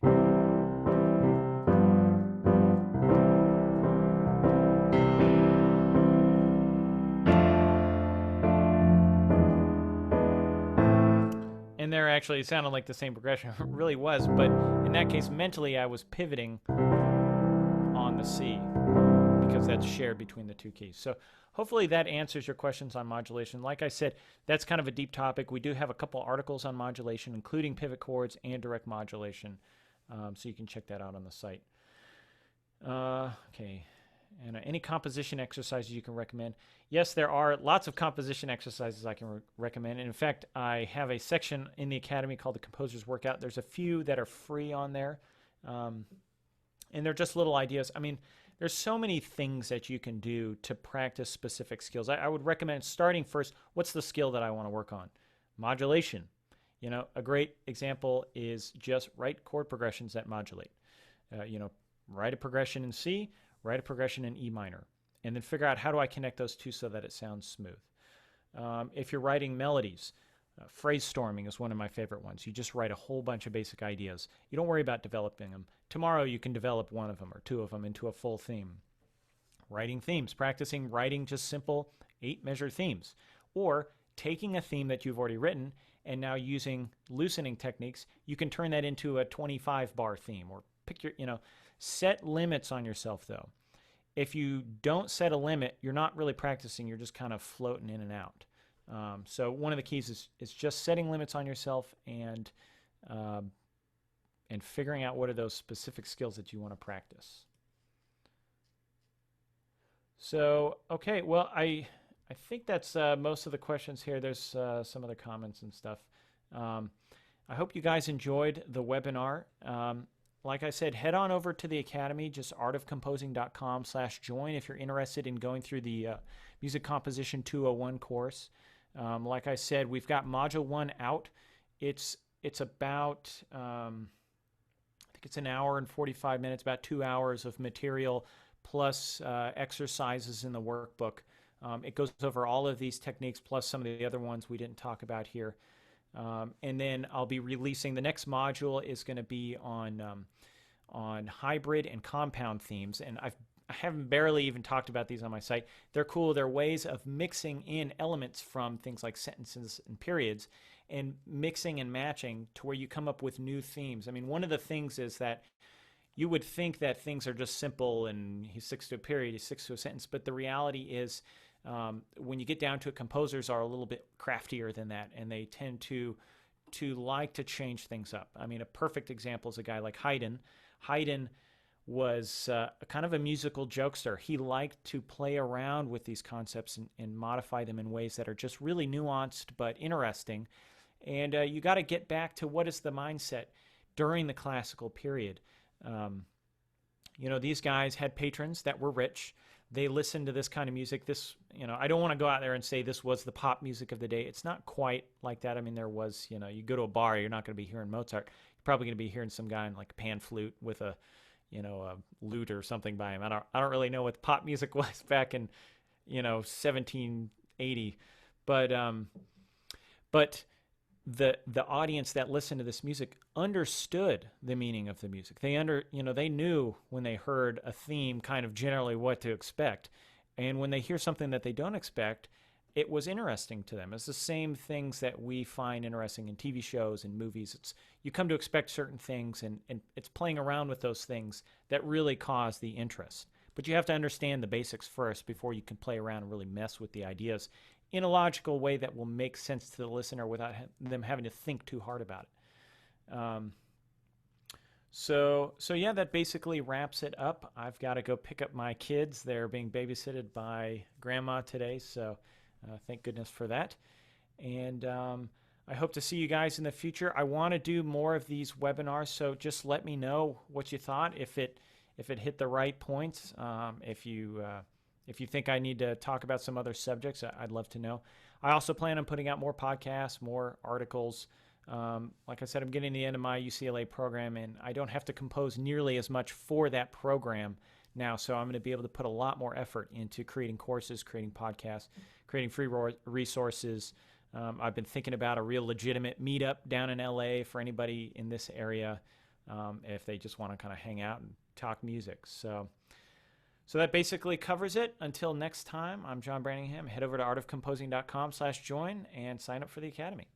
actually, it sounded like the same progression. It really was, but in that case, mentally, I was pivoting on the C because that's shared between the two keys. So hopefully that answers your questions on modulation. Like I said, that's kind of a deep topic. We do have a couple articles on modulation, including pivot chords and direct modulation, so you can check that out on the site. Okay. And any composition exercises you can recommend? Yes, there are lots of composition exercises I can recommend. And in fact, I have a section in the Academy called the Composer's Workout. There's a few that are free on there. And they're just little ideas. I mean, there's so many things that you can do to practice specific skills. I would recommend starting first, what's the skill that I want to work on? Modulation. You know, a great example is just write chord progressions that modulate. You know, write a progression in C, write a progression in E minor, and then figure out how do I connect those two so that it sounds smooth. If you're writing melodies, phrase storming is one of my favorite ones. You just write a whole bunch of basic ideas. You don't worry about developing them. Tomorrow you can develop one of them or two of them into a full theme. Writing themes, practicing writing just simple 8-measure themes, or taking a theme that you've already written and now using loosening techniques, you can turn that into a 25-bar theme, or pick your, set limits on yourself though. If you don't set a limit, you're not really practicing, you're just kind of floating in and out. So one of the keys is just setting limits on yourself and figuring out what are those specific skills that you want to practice. So, okay, well, I think that's most of the questions here. There's some other comments and stuff. I hope you guys enjoyed the webinar. Like I said, head on over to the Academy, just artofcomposing.com/join if you're interested in going through the Music Composition 201 course. Like I said, we've got Module 1 out. It's about, I think it's an hour and 45 minutes, about 2 hours of material plus exercises in the workbook. It goes over all of these techniques plus some of the other ones we didn't talk about here. And then I'll be releasing, the next module is going to be on hybrid and compound themes. And I haven't barely even talked about these on my site. They're cool. They're ways of mixing in elements from things like sentences and periods and mixing and matching to where you come up with new themes. I mean, one of the things is that you would think that things are just simple and he sticks to a period, he sticks to a sentence, but the reality is when you get down to it, composers are a little bit craftier than that, and they tend to like to change things up. I mean, a perfect example is a guy like Haydn. Haydn was kind of a musical jokester. He liked to play around with these concepts and modify them in ways that are just really nuanced but interesting. And you got to get back to what is the mindset during the classical period. These guys had patrons that were rich. They listened to this kind of music. This, I don't want to go out there and say this was the pop music of the day. It's not quite like that. I mean, there was, you go to a bar, you're not going to be hearing Mozart. You're probably going to be hearing some guy in like a pan flute with a lute or something by him. I don't really know what pop music was back in, 1780, but the audience that listened to this music understood the meaning of the music. They knew when they heard a theme kind of generally what to expect. And when they hear something that they don't expect, it was interesting to them. It's the same things that we find interesting in TV shows and movies. You come to expect certain things, and it's playing around with those things that really cause the interest. But you have to understand the basics first before you can play around and really mess with the ideas in a logical way that will make sense to the listener without them having to think too hard about it. So yeah, that basically wraps it up. I've got to go pick up my kids. They're being babysitted by Grandma today, so thank goodness for that. And I hope to see you guys in the future. I want to do more of these webinars, so just let me know what you thought, if it hit the right points, if you think I need to talk about some other subjects, I'd love to know. I also plan on putting out more podcasts, more articles. Like I said, I'm getting to the end of my UCLA program, and I don't have to compose nearly as much for that program now, so I'm going to be able to put a lot more effort into creating courses, creating podcasts, creating free resources. I've been thinking about a real legitimate meetup down in LA for anybody in this area if they just want to kind of hang out and talk music. So that basically covers it. Until next time, I'm John Branningham. Head over to artofcomposing.com/join and sign up for the Academy.